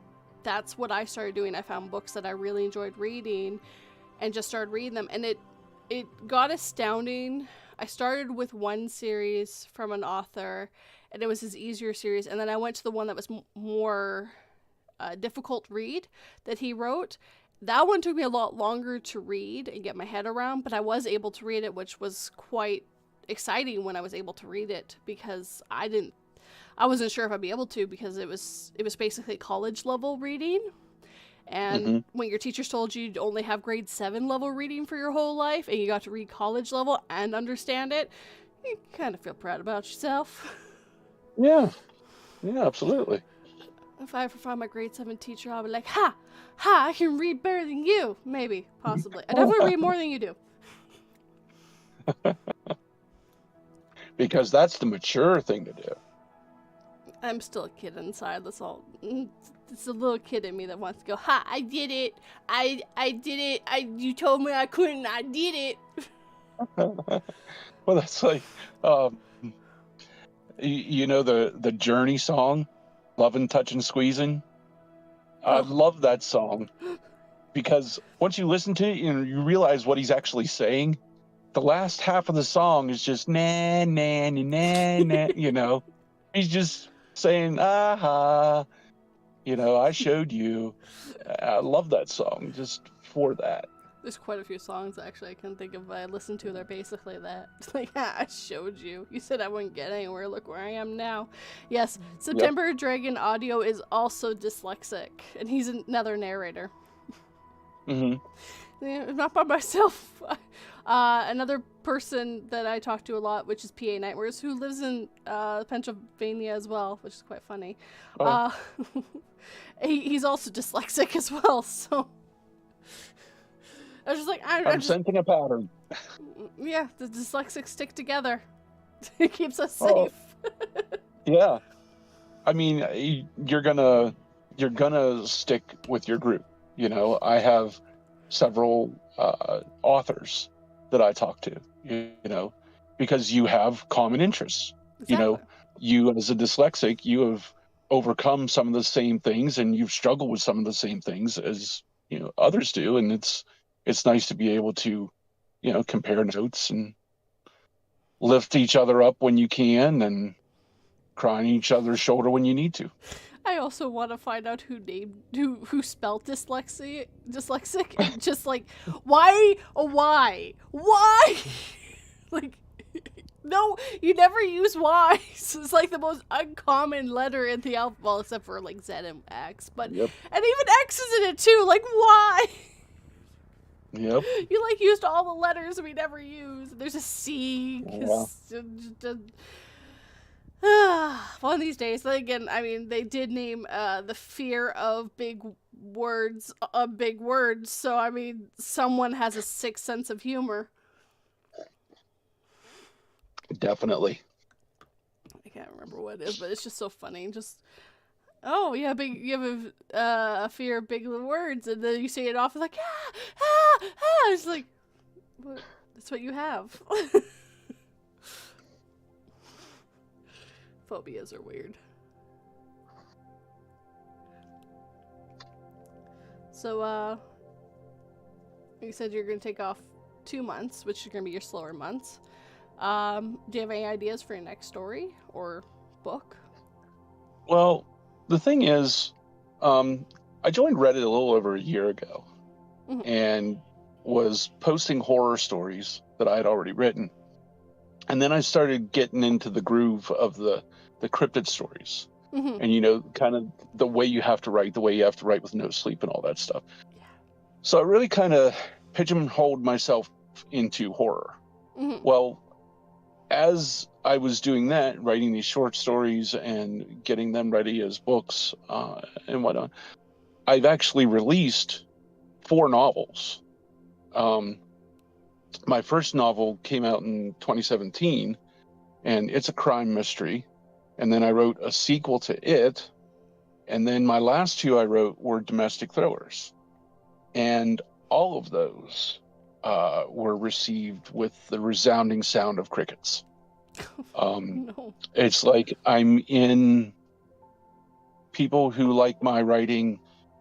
that's what I started doing. I found books that I really enjoyed reading and just started reading them, and it got astounding. I started with one series from an author, and it was his easier series, and then I went to the one that was more difficult read that he wrote. That one took me a lot longer to read and get my head around, but I was able to read it, which was quite exciting when I was able to read it, because I wasn't sure if I'd be able to, because it was basically college level reading. And when your teachers told you to only have grade 7 level reading for your whole life, and you got to read college level and understand it, you kind of feel proud about yourself. Yeah, absolutely. If I ever find my grade 7 teacher, I'll be like, ha, I can read better than you. Maybe, possibly. I definitely read more than you do. Because that's the mature thing to do. I'm still a kid inside, that's all. It's a little kid in me that wants to go, ha, I did it. I did it. You told me I couldn't. I did it. Well, that's like, you know, the Journey song, Lovin', Touchin', Squeezing. I love that song because once you listen to it, you realize what he's actually saying. The last half of the song is just na na na na na. You know, he's just saying aha. You know, I showed you. I love that song just for that. There's quite a few songs actually I can think of I listened to. They're basically that. It's like, I showed you. You said I wouldn't get anywhere. Look where I am now. Yes, September Dragon Audio is also dyslexic, and he's another narrator. Yeah, not by myself. Another person that I talk to a lot, which is PA Nightmares, who lives in Pennsylvania as well, which is quite funny. Oh. He's also dyslexic as well, so I was just like, I'm sensing a pattern. yeah, the dyslexics stick together. It keeps us Oh. safe. Yeah. I mean, you're gonna stick with your group. You know, I have several authors that I talk to, you know, because you have common interests. Exactly. You know, you as a dyslexic, you have overcome some of the same things, and you've struggled with some of the same things as, you know, others do, and it's nice to be able to, you know, compare notes and lift each other up when you can, and cry on each other's shoulder when you need to. I also want to find out who spelled dyslexic and just like why like no, you never use Y. It's like the most uncommon letter in the alphabet, well, except for like Z and X, but Yep. and even X is in it too. Like why? Yep. You like used all the letters we never use. There's a C. Yeah. One of these days, then again, I mean, they did name the fear of big words big words, so I mean, someone has a sick sense of humor. Definitely. I can't remember what it is, but it's just so funny. Just, oh, you have a fear of big words, and then you say it off, it's like, it's like, what? That's what you have. Phobias are weird. So, you said you're going to take off 2 months, which are going to be your slower months. Do you have any ideas for your next story or book? Well, the thing is, I joined Reddit a little over a year ago, and was posting horror stories that I had already written. And then I started getting into the groove of the cryptid stories. And, you know, kind of the way you have to write with no sleep and all that stuff. Yeah. So I really kind of pigeonholed myself into horror. Well, as I was doing that, writing these short stories and getting them ready as books and whatnot, I've actually released 4 novels. My first novel came out in 2017, and it's a crime mystery. And then I wrote a sequel to it. And then my last 2 I wrote were domestic thrillers. And all of those were received with the resounding sound of crickets. No. It's like I'm in. People who like my writing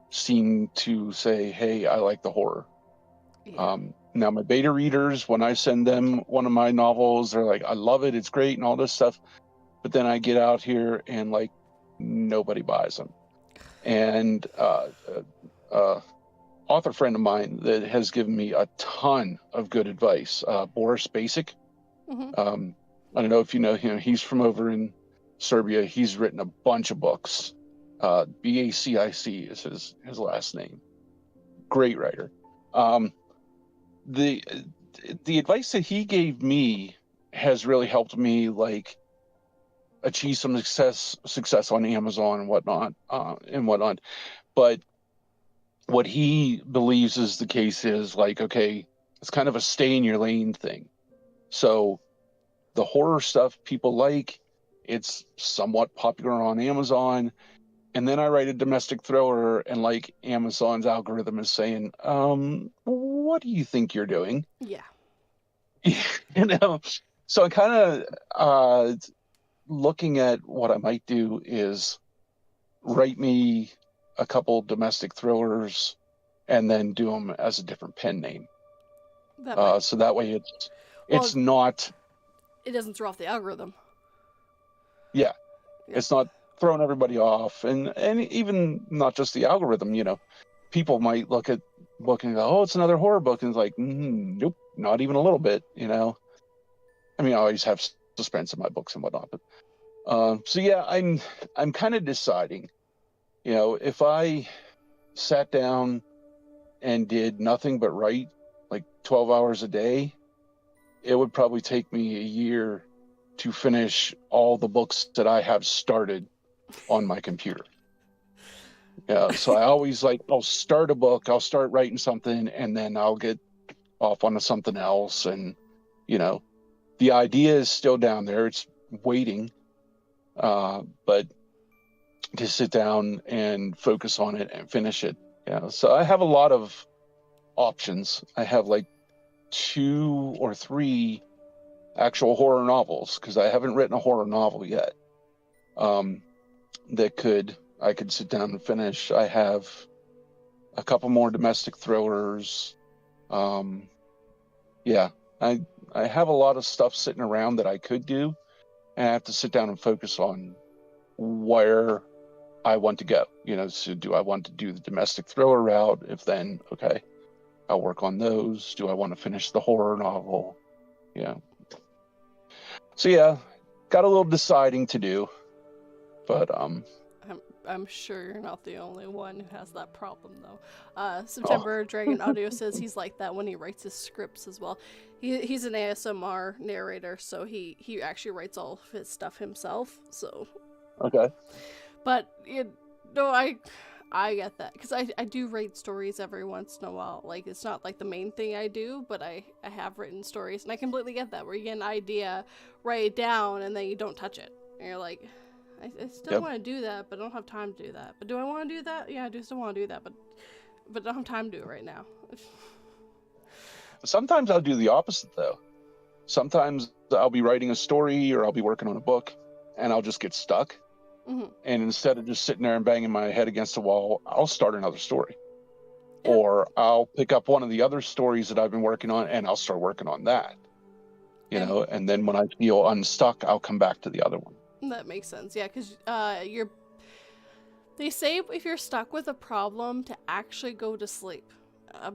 seem to say, hey, I like the horror. Yeah. Now, my beta readers, when I send them one of my novels, they're like, I love it, it's great, and all this stuff. But then I get out here and, like, nobody buys them. And author friend of mine that has given me a ton of good advice, Boris Basic. I don't know if you know him. He's from over in Serbia. He's written a bunch of books. Bacic is his last name. Great writer. The advice that he gave me has really helped me, like, achieve some success on Amazon and whatnot. But what he believes is the case is, like, okay, it's kind of a stay in your lane thing. So the horror stuff people like, it's somewhat popular on Amazon. And then I write a domestic thriller, and, like, Amazon's algorithm is saying, what do you think you're doing? Yeah. You know, so I kind of looking at what I might do is write me a couple domestic thrillers and then do them as a different pen name. So that way it's not. It doesn't throw off the algorithm. Yeah. It's not throwing everybody off, and even not just the algorithm. You know, people might look at the book and go, "Oh, it's another horror book," and it's like, nope, not even a little bit. You know, I mean, I always have suspense in my books and whatnot, but so yeah, I'm kind of deciding. You know, if I sat down and did nothing but write, like, 12 hours a day, it would probably take me a year to finish all the books that I have started on my computer. Yeah, so I always like, I'll start a book, I'll start writing something, and then I'll get off onto something else. And, you know, the idea is still down there, it's waiting, but to sit down and focus on it and finish it. Yeah, so I have a lot of options. I have like 2 or 3 actual horror novels because I haven't written a horror novel yet. That I could sit down and finish. I have a couple more domestic thrillers. Yeah, I have a lot of stuff sitting around that I could do, and I have to sit down and focus on where I want to go. You know, so do I want to do the domestic thriller route? If then, okay, I'll work on those. Do I want to finish the horror novel? Yeah. So yeah, got a little deciding to do, but I'm sure you're not the only one who has that problem, though. September Dragon Audio says he's like that when he writes his scripts as well. He's an ASMR narrator, so he actually writes all of his stuff himself. So okay. But I get that because I do write stories every once in a while. Like, it's not like the main thing I do, but I have written stories, and I completely get that, where you get an idea, write it down, and then you don't touch it, and you're like, I still want to do that, but I don't have time to do that. But do I want to do that? Yeah, I do still want to do that, but I don't have time to do it right now. Sometimes I'll do the opposite, though. Sometimes I'll be writing a story or I'll be working on a book, and I'll just get stuck. Mm-hmm. And instead of just sitting there and banging my head against the wall, I'll start another story. Yeah. Or I'll pick up one of the other stories that I've been working on, and I'll start working on that. You know, and then when I feel unstuck, I'll come back to the other one. That makes sense, yeah, because they say if you're stuck with a problem to actually go to sleep,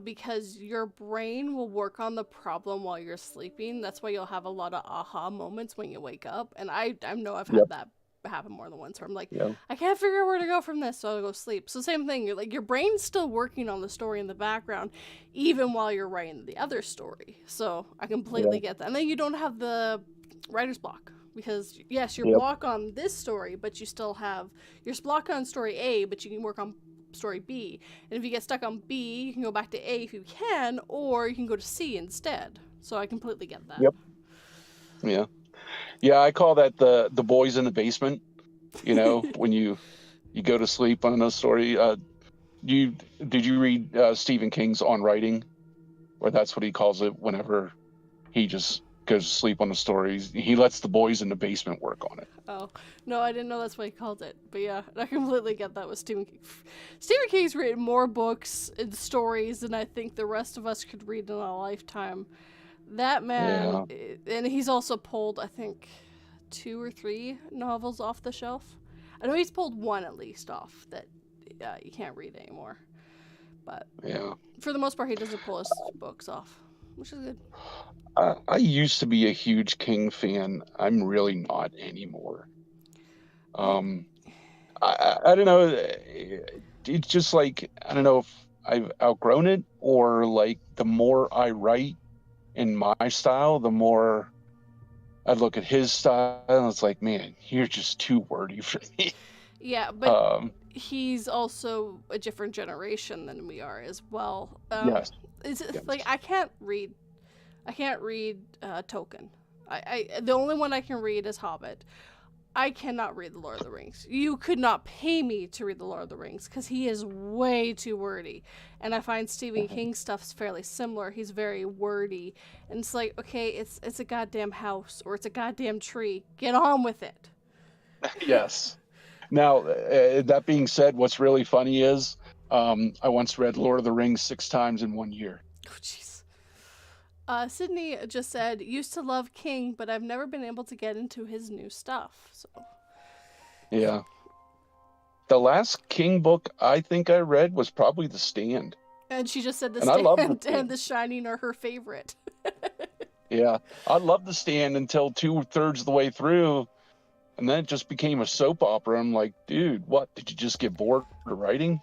because your brain will work on the problem while you're sleeping. That's why you'll have a lot of aha moments when you wake up, and I know I've had that happen more than once, where I'm like, I can't figure out where to go from this, so I'll go sleep. So same thing, you're like, your brain's still working on the story in the background, even while you're writing the other story. So I completely get that. And then you don't have the writer's block. Because, yes, you're blocked on this story, but you still have... You're blocked on story A, but you can work on story B. And if you get stuck on B, you can go back to A if you can, or you can go to C instead. So I completely get that. Yep. Yeah. Yeah, I call that the boys in the basement. You know, when you go to sleep on a story. Did you read Stephen King's On Writing? Or that's what he calls it whenever he just... goes to sleep on the stories. He lets the boys in the basement work on it. Oh, no, I didn't know that's what he called it. But yeah, I completely get that with Stephen King. Stephen King's written more books and stories than I think the rest of us could read in a lifetime. That man, and he's also pulled, I think, 2 or 3 novels off the shelf. I know he's pulled 1 at least off that you can't read anymore. But for the most part, he doesn't pull his books off, which is good. I used to be a huge King fan. I'm really not anymore. I don't know. It's just like, I don't know if I've outgrown it, or like the more I write in my style, the more I look at his style, and it's like, man, you're just too wordy for me. Yeah, but he's also a different generation than we are as well. Yes. Like, I can't read Tolkien. The only one I can read is Hobbit. I cannot read The Lord of the Rings. You could not pay me to read The Lord of the Rings because he is way too wordy. And I find Stephen King's stuff's fairly similar. He's very wordy. And it's like, okay, it's a goddamn house or it's a goddamn tree. Get on with it. Yes. Now, that being said, what's really funny is I once read Lord of the Rings 6 times in 1 year. Oh, jeez. Sydney just said, used to love King, but I've never been able to get into his new stuff. So. Yeah. The last King book I think I read was probably The Stand. And she just said The Stand and The Shining are her favorite. Yeah. I loved The Stand until 2/3 of the way through, and then it just became a soap opera. I'm like, dude, what? Did you just get bored of writing?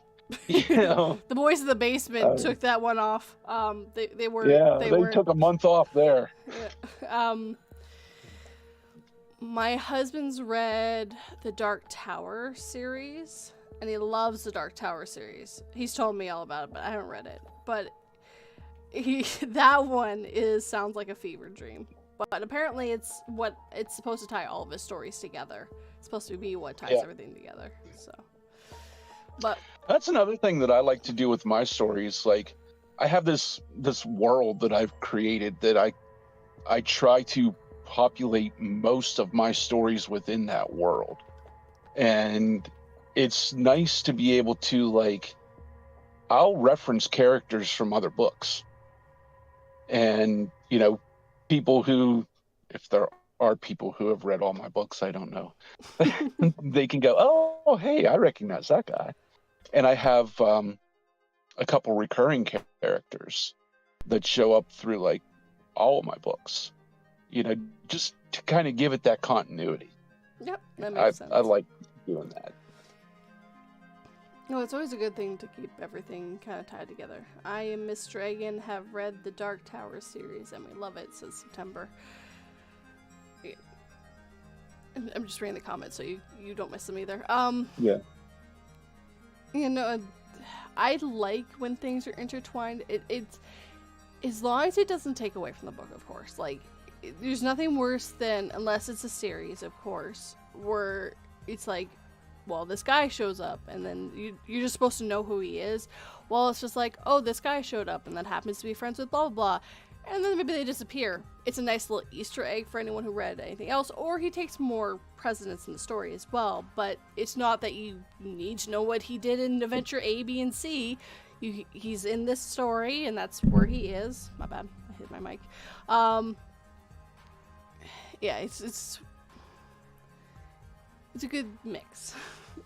You know, The boys in the basement took that one off. They were they took a month off there. My husband's read the Dark Tower series, and he loves the Dark Tower series. He's told me all about it, but I haven't read it. But that one sounds like a fever dream. But apparently it's supposed to tie all of his stories together. It's supposed to be what ties everything together. So, but that's another thing that I like to do with my stories. Like, I have this world that I've created that I try to populate most of my stories within that world. And it's nice to be able to, like, I'll reference characters from other books. And, you know, people who, if there are people who have read all my books, I don't know, they can go, oh, hey, I recognize that guy. And I have a couple recurring characters that show up through, like, all of my books, you know, just to kind of give it that continuity. Yep, that makes sense. I like doing that. No, it's always a good thing to keep everything kind of tied together. I and Miss Dragon have read the Dark Tower series, and we love it since September. Yeah. I'm just reading the comments so you don't miss them either. Yeah. You know, I like when things are intertwined. It's as long as it doesn't take away from the book, of course. Like, there's nothing worse than, unless it's a series, of course, where it's like, well, this guy shows up, and then you're just supposed to know who he is. Well, it's just like, oh, this guy showed up, and then happens to be friends with blah, blah, blah. And then maybe they disappear. It's a nice little Easter egg for anyone who read anything else, or he takes more precedence in the story as well. But it's not that you need to know what he did in Adventure A, B, and C. He's in this story, and that's where he is. My bad, I hit my mic. Yeah, it's a good mix,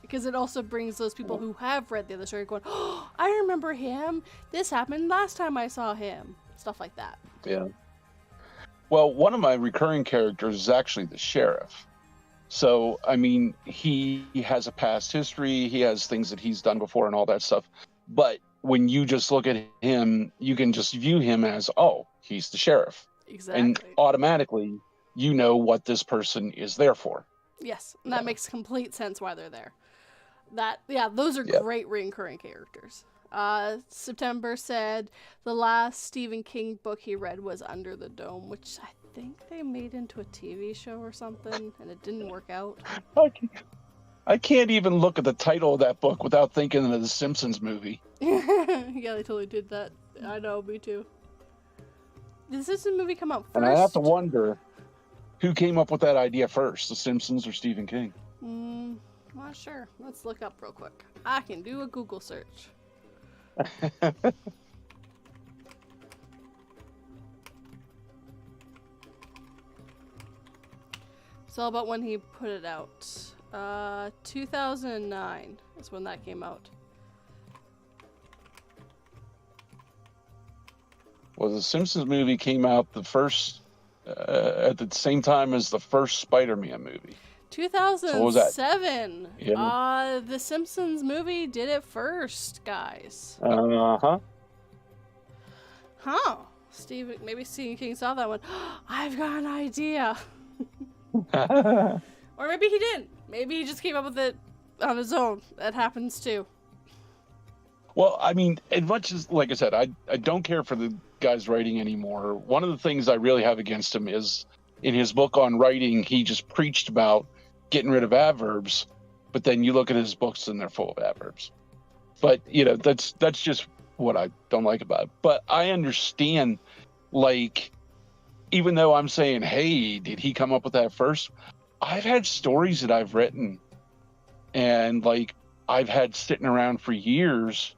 because it also brings those people who have read the other story going, oh, I remember him. This happened last time I saw him. Stuff like that. Yeah. Well, one of my recurring characters is actually the sheriff. So, I mean, he has a past history. He has things that he's done before and all that stuff. But when you just look at him, you can just view him as, oh, he's the sheriff. Exactly. And automatically, you know what this person is there for. Yes, and that makes complete sense why they're there. Those are great recurring characters. September said the last Stephen King book he read was Under the Dome, which I think they made into a TV show or something, and it didn't work out. I can't even look at the title of that book without thinking of the Simpsons movie. Yeah, they totally did that. I know, me too. Did the Simpsons movie come out first? And I have to wonder who came up with that idea first, the Simpsons or Stephen King? Not sure. Let's look up real quick. I can do a Google search. It's all about when he put it out. 2009 is when that came out. Well, the Simpsons movie came out the first at the same time as the first Spider-Man movie. 2007. So yeah. The Simpsons movie did it first, guys. Uh-huh. Huh. Maybe Stephen King saw that one. I've got an idea. Or maybe he didn't. Maybe he just came up with it on his own. That happens too. Well, I mean, as much as, like I said, I don't care for the guy's writing anymore. One of the things I really have against him is, in his book on writing, he just preached about getting rid of adverbs, but then you look at his books and they're full of adverbs. But, you know, that's just what I don't like about it. But I understand, like, even though I'm saying, hey, did he come up with that first? I've had stories that I've written and, like, I've had sitting around for years,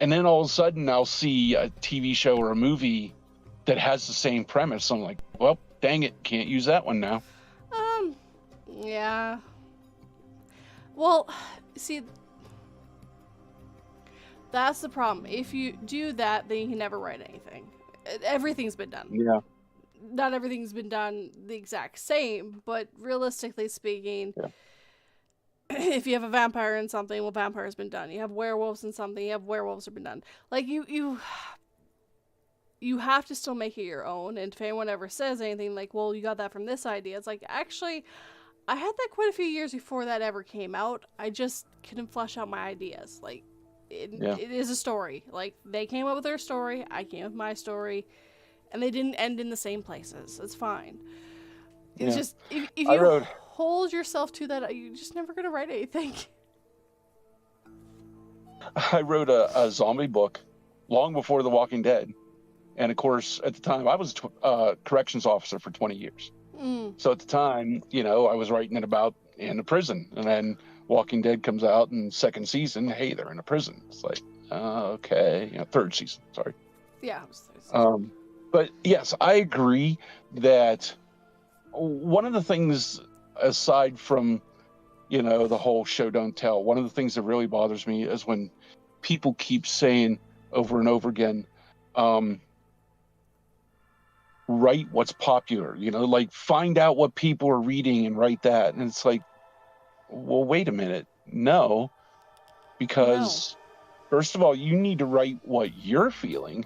and then all of a sudden I'll see a TV show or a movie that has the same premise. I'm like, well, dang it, can't use that one now. Yeah. Well, see, that's the problem. If you do that, then you can never write anything. Everything's been done. Yeah. Not everything's been done the exact same, but realistically speaking, if you have a vampire in something, well, vampire's been done. You have werewolves in something, you have werewolves have been done. Like you have to still make it your own. And if anyone ever says anything like, well, you got that from this idea, it's like, actually, I had that quite a few years before that ever came out. I just couldn't flesh out my ideas. Like, it is a story. Like, they came up with their story, I came up with my story, and they didn't end in the same places. It's fine. It's just, if you hold yourself to that, you're just never going to write anything. I wrote a zombie book long before The Walking Dead. And of course, at the time, I was a corrections officer for 20 years. So at the time, you know, I was writing it about in a prison. And then Walking Dead comes out in second season. Hey, they're in a prison. It's like, okay. You know, third season, sorry. Yeah. It was third season. But yes, I agree that one of the things, aside from, you know, the whole show don't tell, one of the things that really bothers me is when people keep saying over and over again, write what's popular, you know, like find out what people are reading and write that. And it's like, well, wait a minute. No, because first of all, you need to write what you're feeling.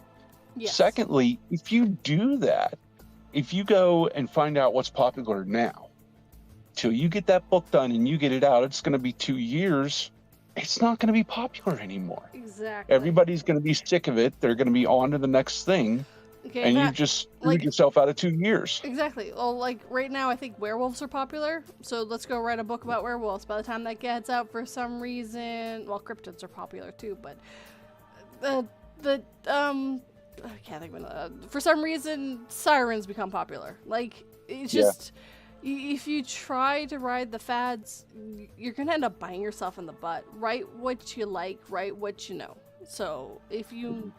Yes. Secondly, if you do that, if you go and find out what's popular now, till you get that book done and you get it out, it's going to be 2 years. It's not going to be popular anymore. Exactly. Everybody's going to be sick of it. They're going to be on to the next thing. Okay, and you just screwed yourself out of 2 years. Exactly. Well, like right now, I think werewolves are popular. So let's go write a book about werewolves. By the time that gets out, for some reason, well, cryptids are popular too, but I can't think of it. For some reason, sirens become popular. Like, it's just, if you try to ride the fads, you're going to end up biting yourself in the butt. Write what you like, write what you know. So, if you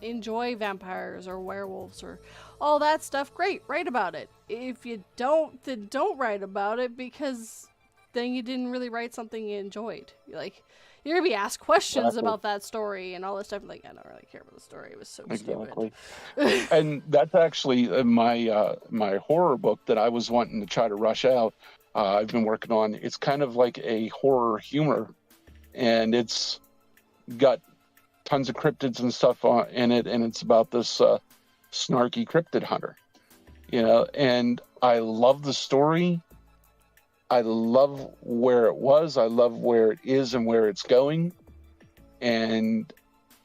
enjoy vampires or werewolves or all that stuff, great, write about it. If you don't, then don't write about it, because then you didn't really write something you enjoyed. Like, you're gonna be asked questions about that story and all this stuff. Like, I don't really care about the story. It was so stupid. And that's actually my horror book that I was wanting to try to rush out. I've been working on. It's kind of like a horror humor, and it's got tons of cryptids and stuff in it, and it's about this snarky cryptid hunter, you know. And I love the story. I love where it was. I love where it is and where it's going. And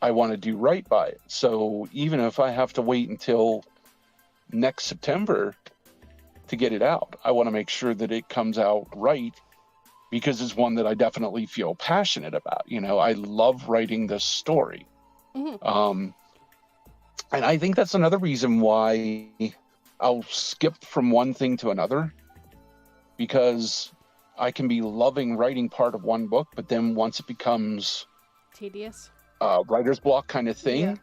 I want to do right by it. So even if I have to wait until next September to get it out, I want to make sure that it comes out right, because it's one that I definitely feel passionate about. You know, I love writing this story. Mm-hmm. And I think that's another reason why I'll skip from one thing to another, because I can be loving writing part of one book, but then once it becomes tedious, writer's block kind of thing,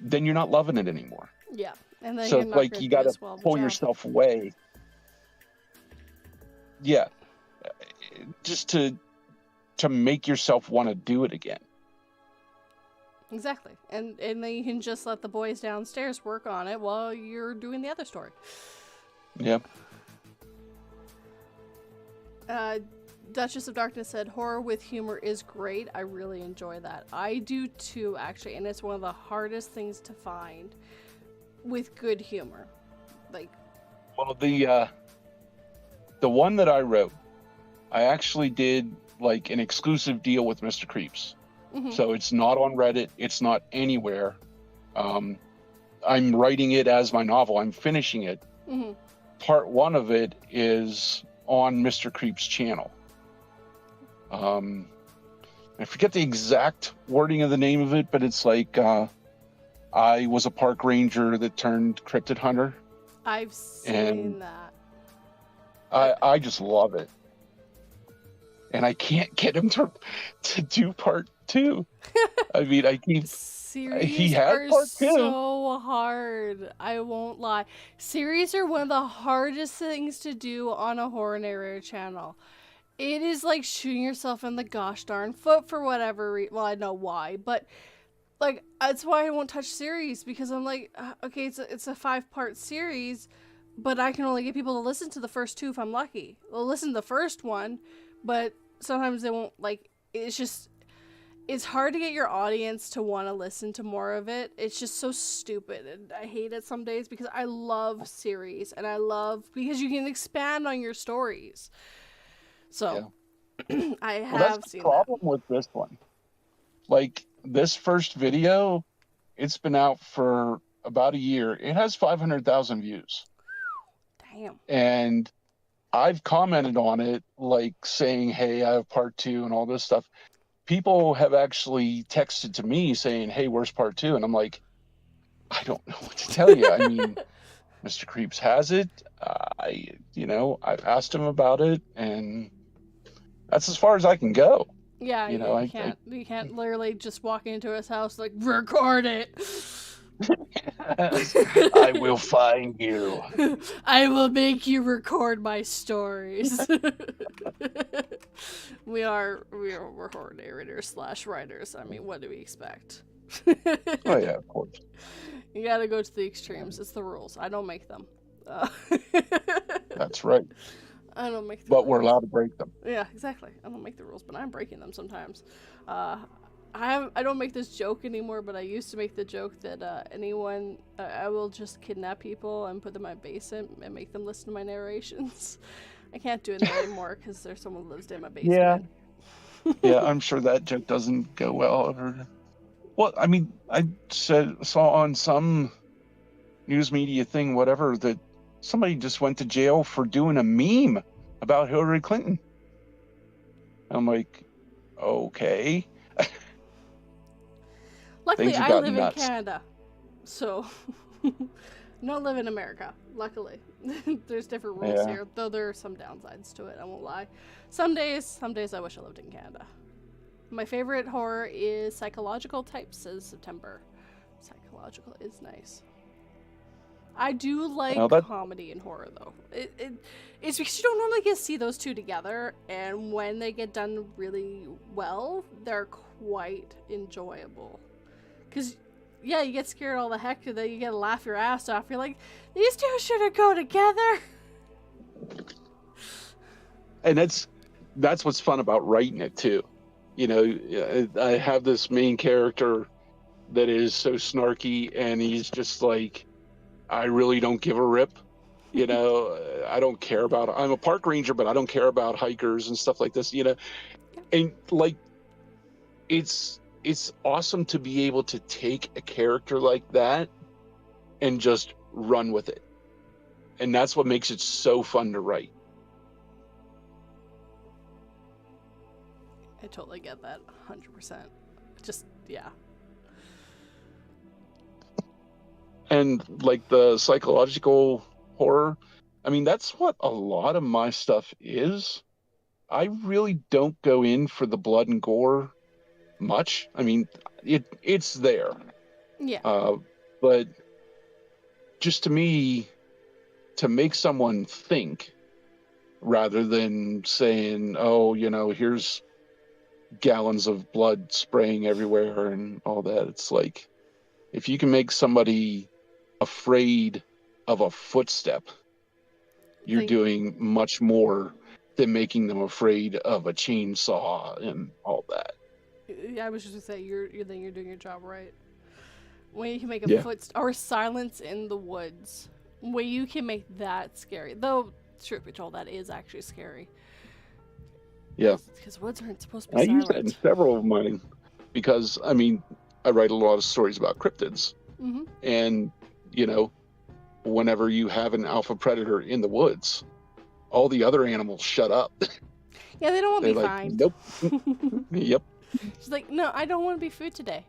then you're not loving it anymore. Yeah. And then so like you got to pull yourself away. Yeah. Just to make yourself want to do it again. Exactly. And then you can just let the boys downstairs work on it while you're doing the other story. Yep. Duchess of Darkness said, horror with humor is great. I really enjoy that. I do too, actually. And it's one of the hardest things to find with good humor. Like, well, the one that I wrote, I actually did like an exclusive deal with Mr. Creeps. Mm-hmm. So it's not on Reddit. It's not anywhere. I'm writing it as my novel. I'm finishing it. Mm-hmm. Part one of it is on Mr. Creep's channel. I forget the exact wording of the name of it, but it's like, I was a park ranger that turned cryptid hunter. I've seen that. I just love it. And I can't get him to do part two. I mean, I keep... Series are so hard. I won't lie. Series are one of the hardest things to do on a horror narrator channel. It is like shooting yourself in the gosh darn foot for whatever reason. Well, I know why, but like that's why I won't touch series, because I'm like, okay, it's a 5-part series, but I can only get people to listen to the first 2 if I'm lucky. They'll listen to the first one, but sometimes they won't, like, it's hard to get your audience to want to listen to more of it. It's just so stupid, and I hate it some days because I love series, and because you can expand on your stories. So I Well, that's have the seen that. problem with this one. Like, this first video, it's been out for about a year. It has 500,000 views. Damn. And I've commented on it, like saying, hey, I have part 2 and all this stuff. People have actually texted to me saying, hey, where's part 2? And I'm like, I don't know what to tell you. I mean, Mr. Creeps has it. I've asked him about it, and that's as far as I can go. Yeah, You know, you can't literally just walk into his house like, record it. I will find you. I will make you record my stories. we're horror narrators / writers. I mean, what do we expect? Oh yeah, of course. You gotta go to the extremes. It's the rules. I don't make them. That's right. I don't make the But rules. we're allowed to break them. Yeah, exactly. I don't make the rules, but I'm breaking them sometimes. I don't make this joke anymore, but I used to make the joke that I will just kidnap people and put them in my basement and make them listen to my narrations. I can't do it anymore because there's someone who lives in my basement. Yeah, I'm sure that joke doesn't go well. Well, I mean, I saw on some news media thing, whatever, that somebody just went to jail for doing a meme about Hillary Clinton. I'm like, okay. Luckily, I live nuts. in Canada, so don't live in America. Luckily, there's different rules here, though there are some downsides to it. I won't lie. Some days I wish I lived in Canada. My favorite horror is psychological type, says September. Psychological is nice. I do like comedy and horror, though. It's because you don't normally get to see those two together, and when they get done really well, they're quite enjoyable. Because, yeah, you get scared all the heck, and then you get to laugh your ass off. You're like, these two shouldn't go together. And that's what's fun about writing it, too. You know, I have this main character that is so snarky, and he's just like, I really don't give a rip. You know, I don't care about, I'm a park ranger, but I don't care about hikers and stuff like this, you know. And like, it's awesome to be able to take a character like that and just run with it. And that's what makes it so fun to write. I totally get that 100%. Just, yeah. And like the psychological horror, I mean, that's what a lot of my stuff is. I really don't go in for the blood and gore much. I mean, it's there. Yeah. But just to me, to make someone think rather than saying, oh, you know, here's gallons of blood spraying everywhere and all that, it's like, if you can make somebody afraid of a footstep, you're doing much more than making them afraid of a chainsaw and all that. Yeah, I was just gonna say you're doing your job right. When you can make a or silence in the woods, when you can make that scary. Though, truth be told, that is actually scary. Yeah, because woods aren't supposed to be silent. I use that in several of mine because, I mean, I write a lot of stories about cryptids, and you know, whenever you have an alpha predator in the woods, all the other animals shut up. Yeah, they don't want to be fined. Nope. Yep. She's like, no, I don't want to be food today.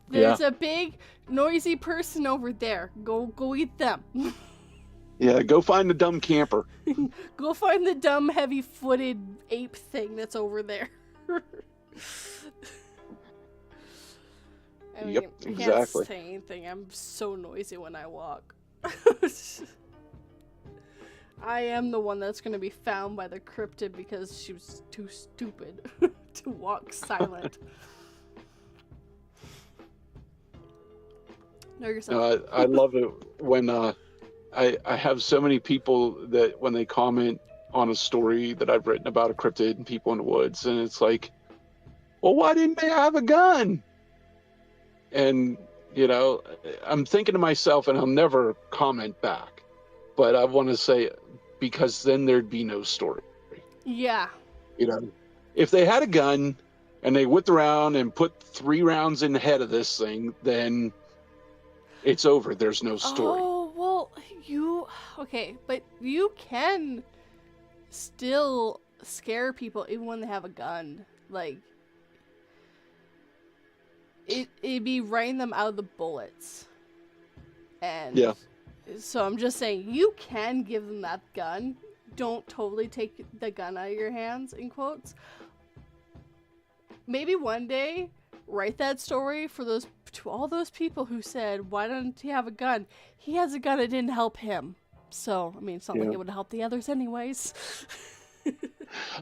There's a big, noisy person over there. Go eat them. Yeah, go find the dumb camper. Go find the dumb, heavy-footed ape thing that's over there. I mean, exactly. I can't say anything. I'm so noisy when I walk. I am the one that's going to be found by the cryptid because she was too stupid to walk silent. I love it when I have so many people that when they comment, on a story that I've written about a cryptid and people in the woods, and it's like, well, why didn't they have a gun? And, you know, I'm thinking to myself, and I'll never comment back, but I want to say, because then there'd be no story. Yeah. You know, if they had a gun and they whipped around and put 3 rounds in the head of this thing, then it's over. There's no story. Oh, well, okay, but you can still scare people even when they have a gun. Like, it'd be writing them out of the bullets. And Yeah. so I'm just saying, you can give them that gun. Don't totally take the gun out of your hands, in quotes. Maybe one day, write that story to all those people who said, why don't he have a gun? He has a gun, it didn't help him. So, I mean, it's not like it would help the others anyways.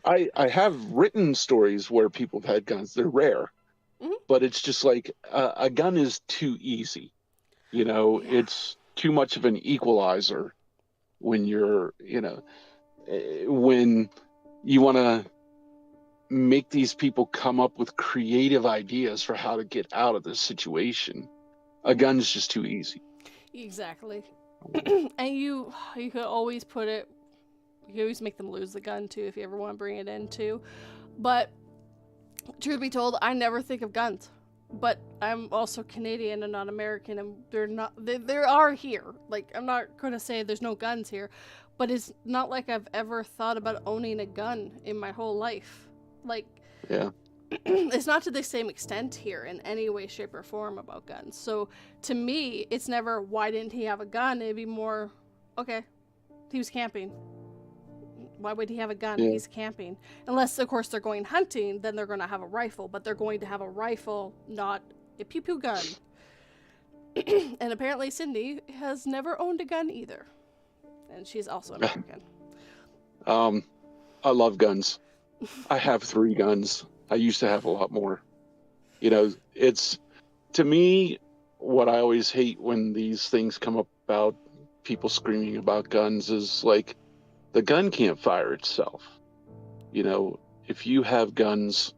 I have written stories where people have had guns. They're rare. Mhm. But it's just like a gun is too easy. You know, it's too much of an equalizer when you're, you know, when you want to make these people come up with creative ideas for how to get out of this situation. A gun's just too easy. Exactly. And you could always you could always make them lose the gun too if you ever want to bring it in too. But truth be told, I never think of guns. But I'm also Canadian and not American, and there are here. Like, I'm not going to say there's no guns here, but it's not like I've ever thought about owning a gun in my whole life. Like, Yeah. It's not to the same extent here in any way, shape, or form about guns. So to me, it's never, why didn't he have a gun? It'd be more, okay, he was camping. Why would he have a gun? Yeah. He's camping. Unless, of course, they're going hunting, then they're going to have a rifle. But they're going to have a rifle, not a pew-pew gun. And apparently Cindy has never owned a gun either. And she's also American. I love guns. I have 3 guns. I used to have a lot more. You know, it's, to me, what I always hate when these things come up about people screaming about guns is like, the gun can't fire itself. You know, if you have guns,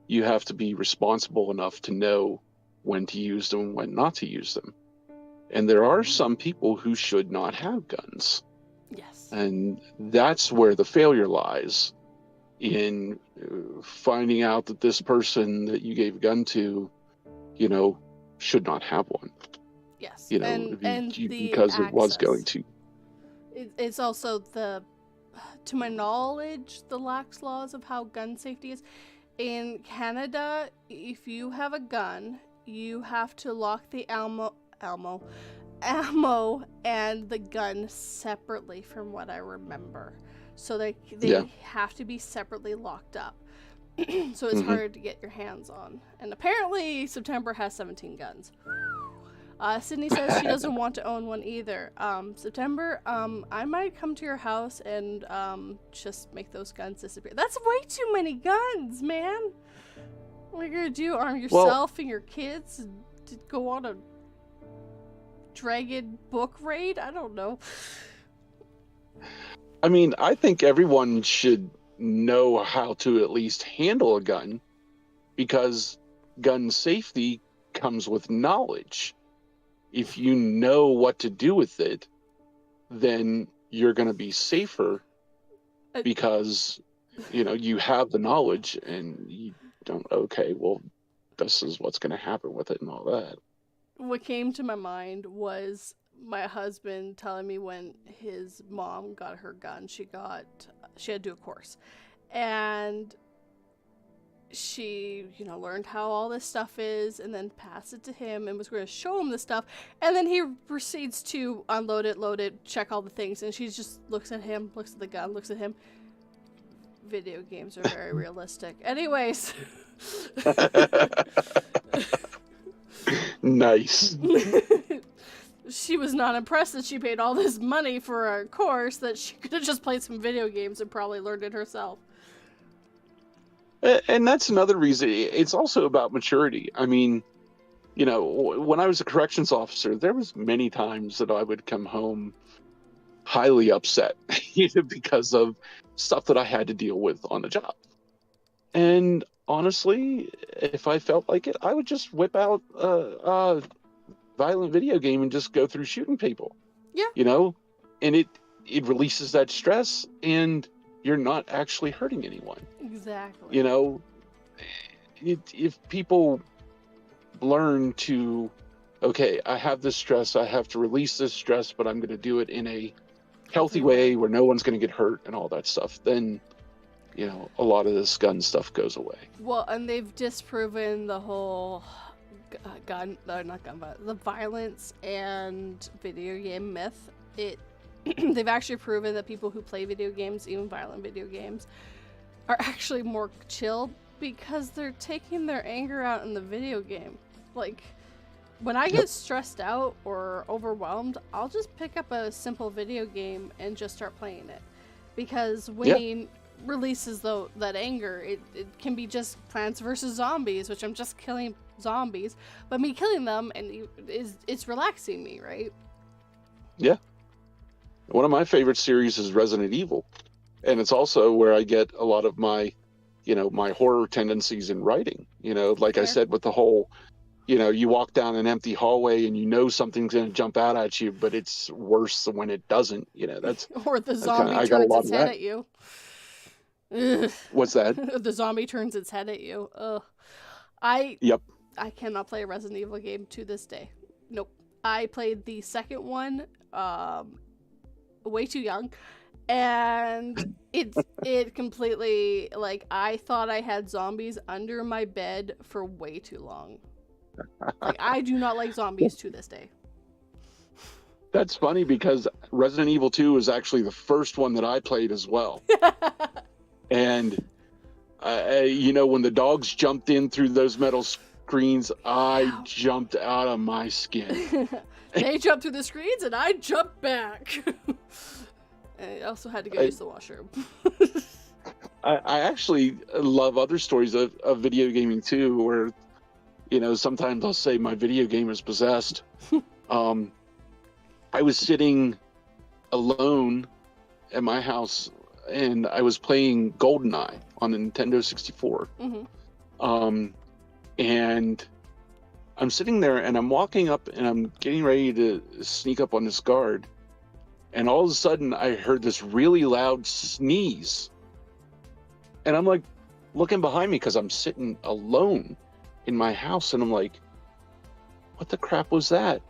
you have to be responsible enough to know when to use them and when not to use them. And there are some people who should not have guns. Yes. And that's where the failure lies, in finding out that this person that you gave a gun to, you know, should not have one. Yes. You know, and because it was going to. It's also to my knowledge, the lax laws of how gun safety is. In Canada, if you have a gun, you have to lock the ammo and the gun separately, from what I remember. So they have to be separately locked up. So it's hard to get your hands on. And apparently September has 17 guns. Sydney says she doesn't want to own one either. September, I might come to your house and just make those guns disappear. That's way too many guns, man. What are you gonna do? Arm yourself and your kids and go on a dragon book raid? I don't know. I mean, I think everyone should know how to at least handle a gun, because gun safety comes with knowledge. If you know what to do with it, then you're going to be safer, because, you know, you have the knowledge and you don't, okay, well, this is what's going to happen with it and all that. What came to my mind was my husband telling me when his mom got her gun, she had to do a course. And she, you know, learned how all this stuff is and then passed it to him and was going to show him the stuff. And then he proceeds to unload it, load it, check all the things. And she just looks at him, looks at the gun, looks at him. Video games are very realistic. Anyways. Nice. She was not impressed that she paid all this money for a course that she could have just played some video games and probably learned it herself. And that's another reason. It's also about maturity. I mean, you know, when I was a corrections officer, there was many times that I would come home highly upset because of stuff that I had to deal with on the job. And honestly, if I felt like it, I would just whip out a violent video game and just go through shooting people. Yeah. And it releases that stress, and you're not actually hurting anyone. Exactly. If people learn to, okay, I have this stress, I have to release this stress, but I'm going to do it in a healthy way where no one's going to get hurt and all that stuff, then a lot of this gun stuff goes away. Well, and they've disproven the whole the violence and video game myth. They've actually proven that people who play video games, even violent video games, are actually more chill because they're taking their anger out in the video game. Like, when I get stressed out or overwhelmed, I'll just pick up a simple video game and just start playing it. Because winning releases that anger. It can be just Plants vs. Zombies, which I'm just killing zombies, but me killing them and it's relaxing me, right? Yeah. One of my favorite series is Resident Evil. And it's also where I get a lot of my, my horror tendencies in writing. Like I said, with the whole, you walk down an empty hallway and something's going to jump out at you, but it's worse when it doesn't. That's or the zombie turns its head at you. Ugh. What's that? The zombie turns its head at you. Ugh. Yep. I cannot play a Resident Evil game to this day. Nope. I played the second one way too young, and it completely, like, I thought I had zombies under my bed for way too long. Like, I do not like zombies to this day. That's funny because Resident Evil 2 was actually the first one that I played as well. And, when the dogs jumped in through those metal screens, I jumped out of my skin. They jumped through the screens and I jumped back. And I also had to go use the washroom. I actually love other stories of video gaming too, where, sometimes I'll say my video game is possessed. I was sitting alone at my house and I was playing GoldenEye on the Nintendo 64. Mm-hmm. And I'm sitting there and I'm walking up and I'm getting ready to sneak up on this guard. And all of a sudden I heard this really loud sneeze. And I'm like looking behind me because I'm sitting alone in my house. And I'm like, what the crap was that?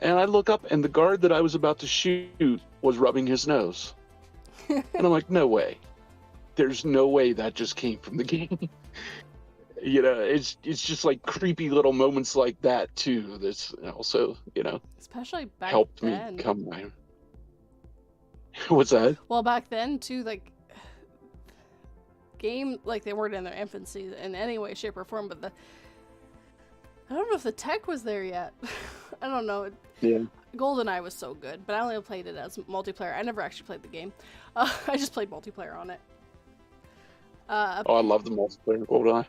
And I look up and the guard that I was about to shoot was rubbing his nose. And I'm like, no way. There's no way that just came from the game. It's just like creepy little moments like that too. That's also, especially back helped then. Me come my. What's that? Well, back then too, like, game, like, they weren't in their infancy in any way, shape, or form. But I don't know if the tech was there yet. I don't know. Yeah. GoldenEye was so good, but I only played it as multiplayer. I never actually played the game. I just played multiplayer on it. I love the multiplayer GoldenEye.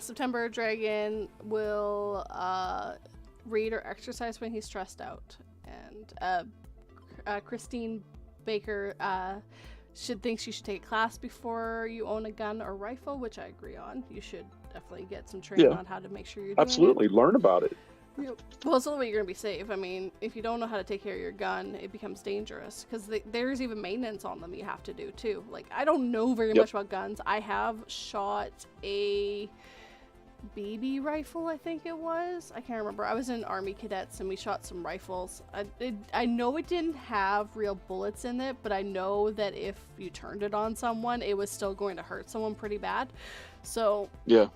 September Dragon will read or exercise when he's stressed out. And Christine Baker thinks you should take a class before you own a gun or rifle, which I agree on. You should definitely get some training on how to make sure you're doing absolutely. Learn about it. Yep. Well, it's the only way you're going to be safe. I mean, if you don't know how to take care of your gun, it becomes dangerous. Because there's even maintenance on them you have to do, too. Like, I don't know very much about guns. I have shot a BB rifle, I think it was. I can't remember. I was in Army Cadets, and we shot some rifles. I know it didn't have real bullets in it, but I know that if you turned it on someone, it was still going to hurt someone pretty bad. So... yeah.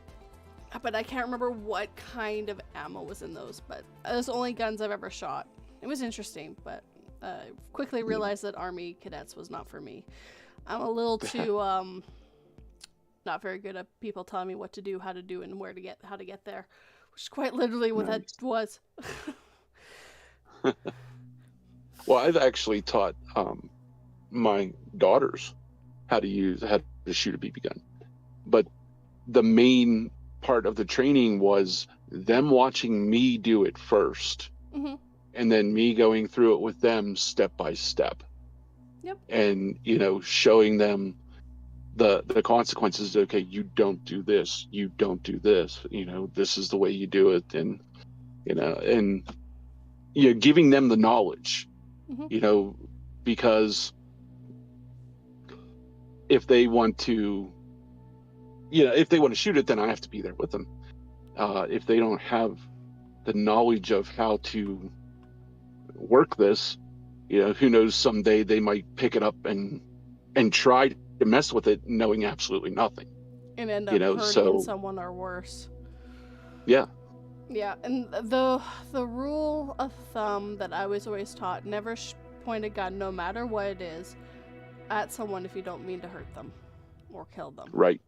But I can't remember what kind of ammo was in those, but those are the only guns I've ever shot. It was interesting, but I quickly realized that Army Cadets was not for me. I'm a little too, not very good at people telling me what to do, how to do, and how to get there, which is quite literally what that was. Well, I've actually taught my daughters how to shoot a BB gun, but the main part of the training was them watching me do it first, and then me going through it with them step by step. Yep. and showing them the consequences. Okay, you don't do this, you don't do this, this is the way you do it. And and giving them the knowledge, Hmm. because if they want to shoot it, then I have to be there with them. If they don't have the knowledge of how to work this, who knows, someday they might pick it up and try to mess with it knowing absolutely nothing. And end up hurting So someone or worse. yeah. Yeah, and the rule of thumb that I was always taught: never point a gun, no matter what it is, at someone if you don't mean to hurt them or kill them. Right.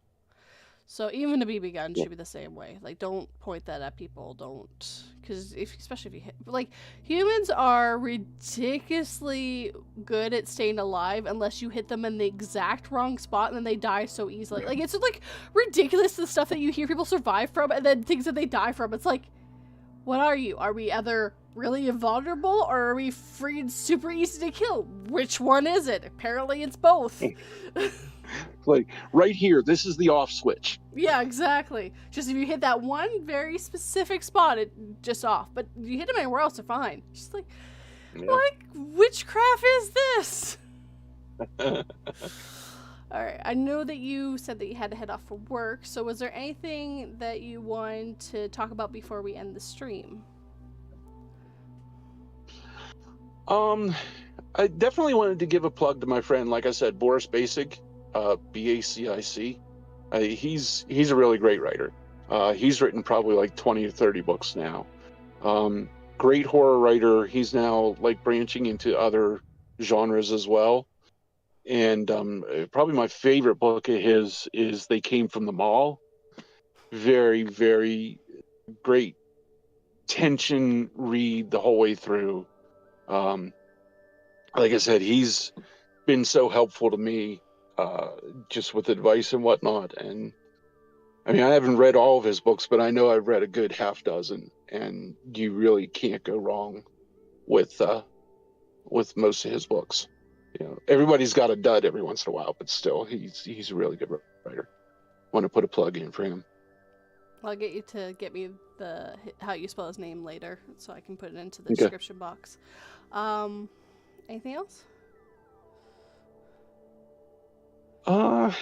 So even a BB gun Yeah. should be the same way. Like, don't point that at people. Don't, because especially if you hit, like, humans are ridiculously good at staying alive unless you hit them in the exact wrong spot and then they die so easily. Like, it's like ridiculous the stuff that you hear people survive from and then things that they die from. It's like, what are you? Are we either really invulnerable or are we free and super easy to kill? Which one is it? Apparently it's both. Like right here, this is the off switch. Yeah, exactly. Just if you hit that one very specific spot, it just off. But you hit them anywhere else, they're fine. Just like witchcraft is this? All right. I know that you said that you had to head off for work. So was there anything that you wanted to talk about before we end the stream? I definitely wanted to give a plug to my friend, like I said, Boris Basic, BACIC. He's a really great writer. He's written probably like 20 or 30 books now. Great horror writer. He's now like branching into other genres as well. And probably my favorite book of his is They Came from the Mall. Very, very great tension read the whole way through. Like I said, he's been so helpful to me, just with advice and whatnot. And I mean, I haven't read all of his books, but I know I've read a good half dozen, and you really can't go wrong with most of his books. Everybody's got a dud every once in a while, but still, he's a really good writer. Want to put a plug in for him. I'll get you to get me the how you spell his name later, so I can put it into the Okay. description box. Anything else? Not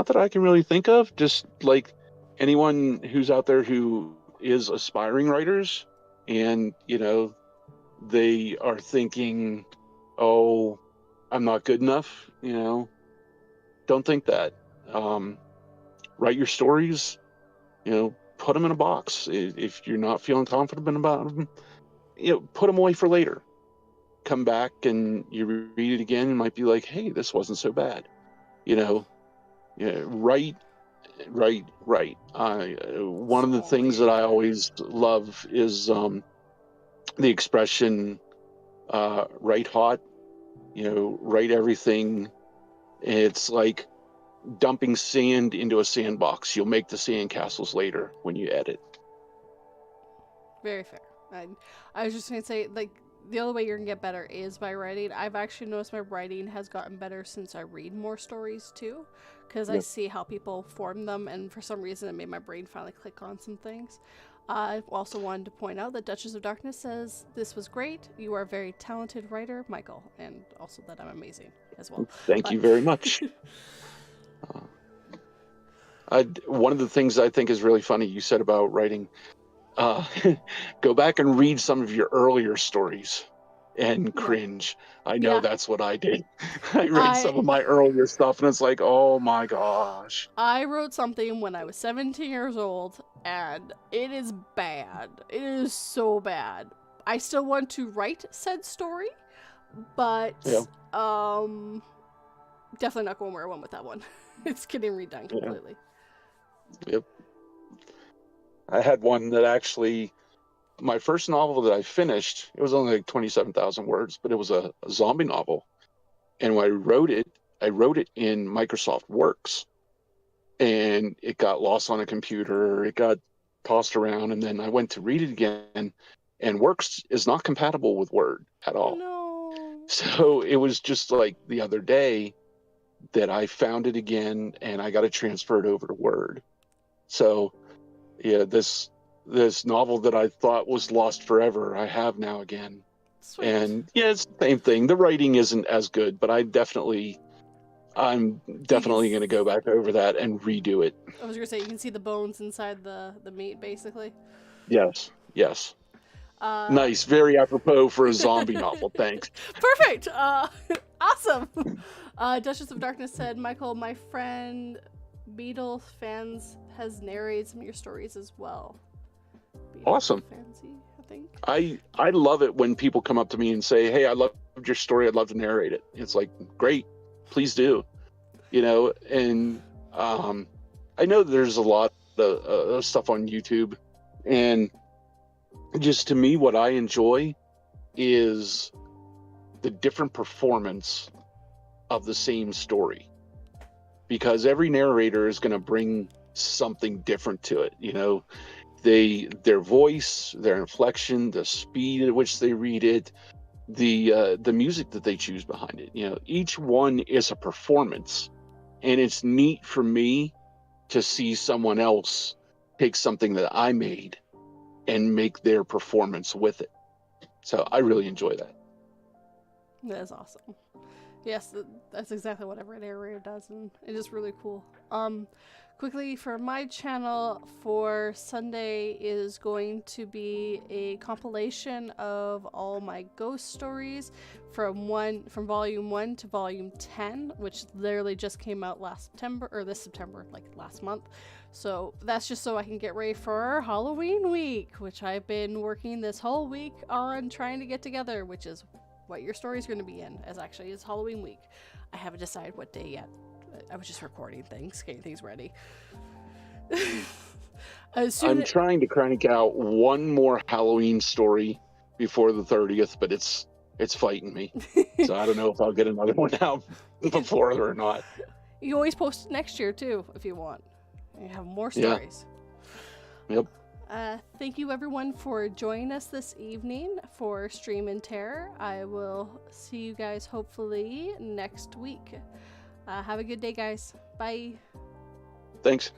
that I can really think of. Just like anyone who's out there who is aspiring writers, and they are thinking, "Oh, I'm not good enough." Don't think that. Write your stories. Put them in a box. If you're not feeling confident about them, put them away for later. Come back and you read it again and might be like, hey, this wasn't so bad. Write. One of the things that I always love is the expression, write hot. Write everything. It's like dumping sand into a sandbox. You'll make the sandcastles later when you edit. Very fair. I was just going to say, like, the only way you're going to get better is by writing. I've actually noticed my writing has gotten better since I read more stories, too. Because I see how people form them, and for some reason it made my brain finally click on some things. I also wanted to point out that Duchess of Darkness says, this was great. You are a very talented writer, Michael. And also that I'm amazing as well. Thank you very much. One of the things I think is really funny you said about writing, go back and read some of your earlier stories and cringe. I know that's what I did. I read some of my earlier stuff and it's like, oh my gosh. I wrote something when I was 17 years old and it is bad. It is so bad. I still want to write said story, but definitely not going where I went with that one. It's getting redone completely. Yep. I had one that actually, my first novel that I finished, it was only like 27,000 words, but it was a zombie novel. And when I wrote it in Microsoft Works. And it got lost on a computer, it got tossed around, and then I went to read it again, and Works is not compatible with Word at all. No. So it was just like the other day that I found it again, and I got it transferred over to Word. So yeah, this novel that I thought was lost forever, I have now again. Sweet. And yeah, it's the same thing. The writing isn't as good, but I'm definitely going to go back over that and redo it. I was gonna say you can see the bones inside the meat, basically. Yes. Nice, very apropos for a zombie novel. Thanks. Perfect. Awesome. Duchess of Darkness said, Michael, my friend Beetle fans has narrated some of your stories as well. Beetle Awesome. Fancy, I think. I love it when people come up to me and say, "Hey, I loved your story. I'd love to narrate it." It's like, great, please do. And I know there's a lot of stuff on YouTube, and just to me, what I enjoy is the different performance of the same story, because every narrator is going to bring something different to it. Their voice, their inflection, the speed at which they read it, the music that they choose behind it. Each one is a performance, and it's neat for me to see someone else take something that I made and make their performance with it. So I really enjoy that. That is awesome. Yes, that's exactly what every narrator does, and it is really cool. Quickly, for my channel for Sunday is going to be a compilation of all my ghost stories from volume 1 to volume 10, which literally just came out this September, like last month. So that's just so I can get ready for Halloween week, which I've been working this whole week on trying to get together, which is what your story is going to be in, as actually is Halloween week. I haven't decided what day yet. I was just recording things, getting things ready. I'm trying to crank out one more Halloween story before the 30th, but it's fighting me. So I don't know if I'll get another one out before or not. You always post it next year too, if you want. You have more stories. Yep. Thank you everyone for joining us this evening for Stream in Terror. I will see you guys hopefully next week. Have a good day, guys. Bye. Thanks.